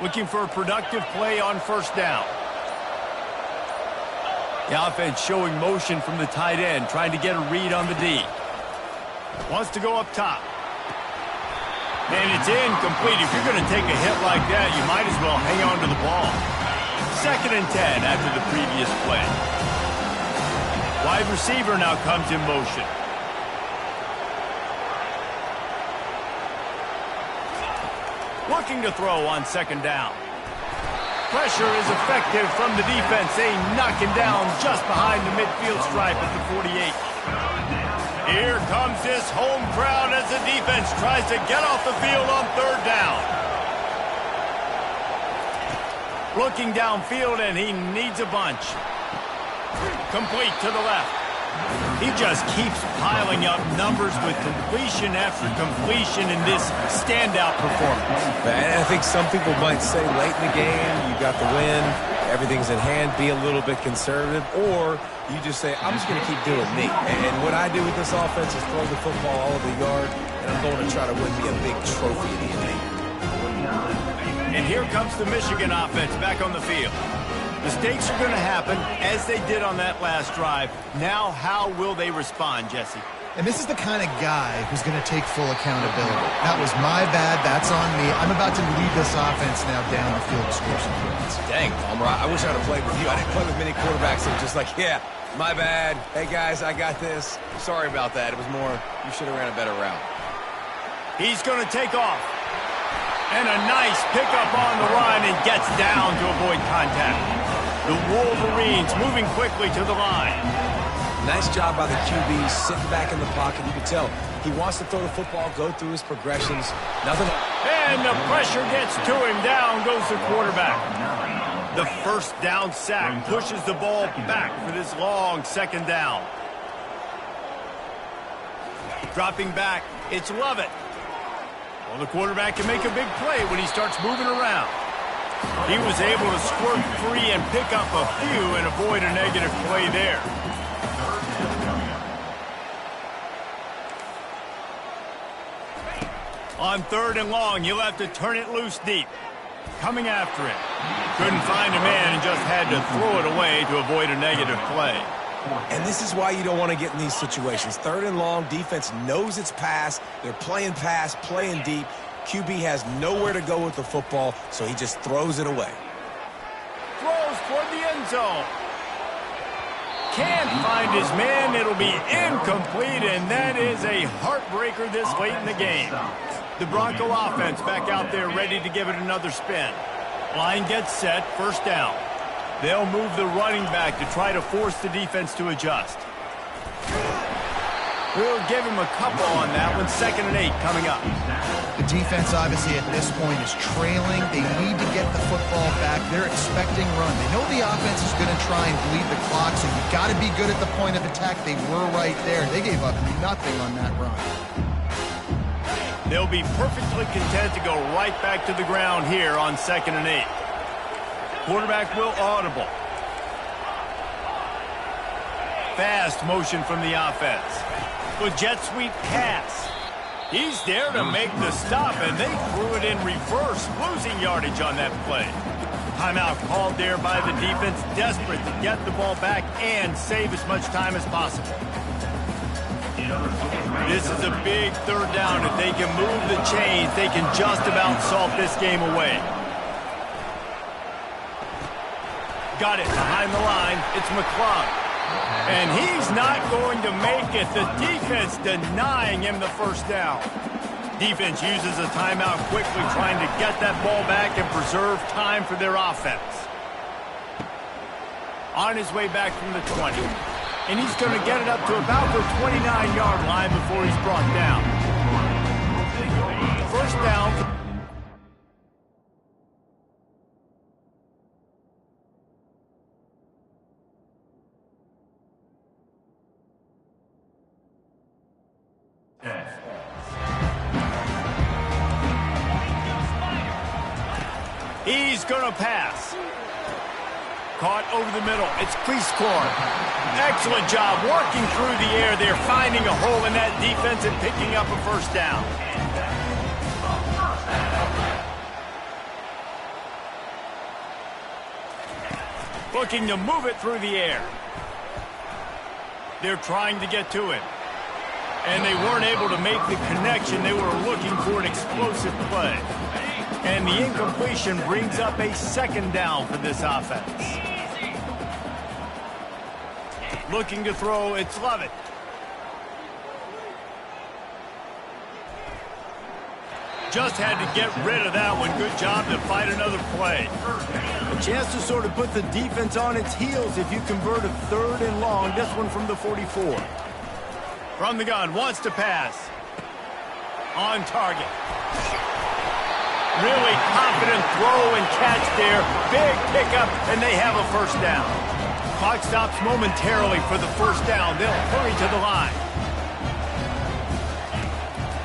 Looking for a productive play on first down. The offense showing motion from the tight end, trying to get a read on the D. Wants to go up top. And it's incomplete. If you're going to take a hit like that, you might as well hang on to the ball. 2nd and 10 after the previous play. Wide receiver now comes in motion. Looking to throw on 2nd down. Pressure is effective from the defense. They knock him down just behind the midfield stripe at the 48. Here comes this home crowd as the defense tries to get off the field on 3rd down. Looking downfield, and he needs a bunch. Complete to the left. He just keeps piling up numbers with completion after completion in this standout performance. And I think some people might say late in the game, you got the win, everything's in hand, be a little bit conservative, or you just say, I'm just going to keep doing me. And what I do with this offense is throw the football all over the yard, and I'm going to try to win me a big trophy at the end of the year. And here comes the Michigan offense back on the field. Mistakes are going to happen, as they did on that last drive. Now, how will they respond, Jesse? And this is the kind of guy who's going to take full accountability. That was my bad. That's on me. I'm about to lead this offense now down the field to score some points. Dang, Palmer, I wish I'd have played with you. I didn't play with many quarterbacks that were just like, yeah, my bad. Hey, guys, I got this. Sorry about that. It was more, you should have ran a better route. He's going to take off. And a nice pickup on the run and gets down to avoid contact. The Wolverines moving quickly to the line. Nice job by the QB sitting back in the pocket. You can tell he wants to throw the football, go through his progressions. Nothing. And the pressure gets to him. Down goes the quarterback. The first down sack pushes the ball back for this long second down. Dropping back, it's Lovett. Well, the quarterback can make a big play when he starts moving around. He was able to squirt free and pick up a few and avoid a negative play there. On 3rd and long, he'll have to turn it loose deep. Coming after it. Couldn't find a man and just had to throw it away to avoid a negative play. And this is why you don't want to get in these situations. 3rd and long, defense knows it's pass. They're playing pass, playing deep. QB has nowhere to go with the football, so he just throws it away. Throws toward the end zone. Can't find his man. It'll be incomplete, and that is a heartbreaker this late in the game. The Bronco offense back out there ready to give it another spin. Line gets set, first down. They'll move the running back to try to force the defense to adjust. We'll give him a couple on that one. 2nd and 8 coming up. The defense, obviously, at this point is trailing. They need to get the football back. They're expecting run. They know the offense is going to try and bleed the clock, so you've got to be good at the point of attack. They were right there. They gave up nothing on that run. They'll be perfectly content to go right back to the ground here on 2nd and 8. Quarterback will audible. Fast motion from the offense. With jet sweep pass. He's there to make the stop, and they threw it in reverse, losing yardage on that play. Timeout called there by the defense, desperate to get the ball back and save as much time as possible. This is a big 3rd down. If they can move the chains, they can just about salt this game away. Got it behind the line. It's McClung. And he's not going to make it. The defense denying him the first down. Defense uses a timeout quickly, trying to get that ball back and preserve time for their offense. On his way back from the 20. And he's going to get it up to about the 29-yard line before he's brought down. First down. He's going to pass. Caught over the middle. It's Cleescorn. Excellent job working through the air there, finding a hole in that defense and picking up a first down. Looking to move it through the air. They're trying to get to it. And they weren't able to make the connection. They were looking for an explosive play. And the incompletion brings up a 2nd down for this offense. Looking to throw, it's Lovett. Just had to get rid of that one. Good job to fight another play. A chance to sort of put the defense on its heels if you convert a 3rd and long. This one from the 44. From the gun, wants to pass. On target. Really confident throw and catch there. Big pickup, and they have a first down. Clock stops momentarily for the first down. They'll hurry to the line.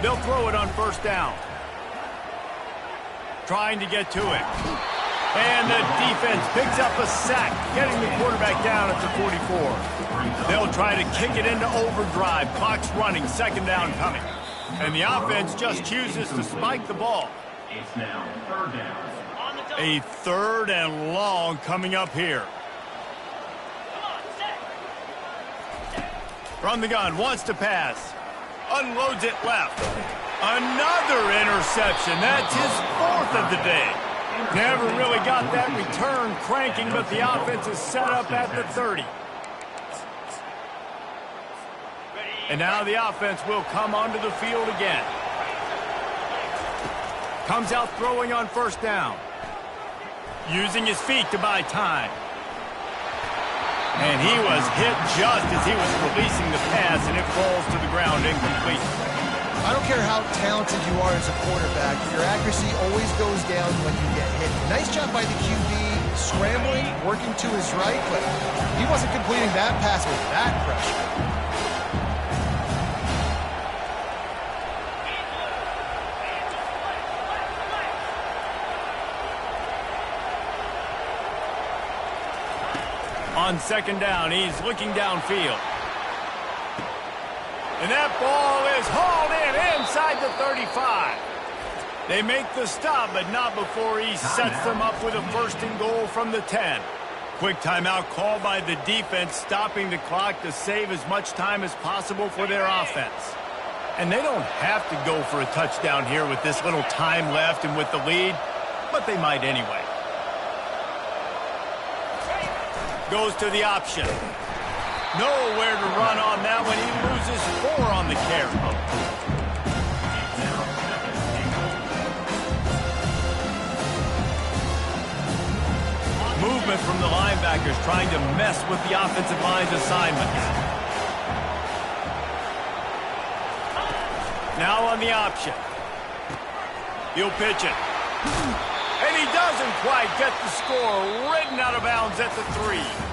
They'll throw it on first down. Trying to get to it. And the defense picks up a sack, getting the quarterback down at the 44. They'll try to kick it into overdrive. Clock's running, 2nd down coming. And the offense just chooses to spike the ball. It's now 3rd down. A 3rd and long coming up here. From the gun, wants to pass. Unloads it left. Another interception. That's his 4th of the day. Never really got that return cranking, but the offense is set up at the 30. And now the offense will come onto the field again. Comes out throwing on first down. Using his feet to buy time. And he was hit just as he was releasing the pass, and it falls to the ground incomplete. I don't care how talented you are as a quarterback, your accuracy always goes down when you get hit. Nice job by the QB, scrambling, working to his right, but he wasn't completing that pass with that pressure. On second down, he's looking downfield. And that ball is hauled in inside the 35. They make the stop, but not before he sets them up with a first and goal from the 10. Quick timeout called by the defense, stopping the clock to save as much time as possible for their offense. And they don't have to go for a touchdown here with this little time left and with the lead, but they might anyway. Goes to the option. Nowhere to run on that one. He loses 4 on the carry. Movement from the linebackers trying to mess with the offensive line's assignments. Now on the option. He'll pitch it. And he doesn't quite get the score. Ridden out of bounds at the 3.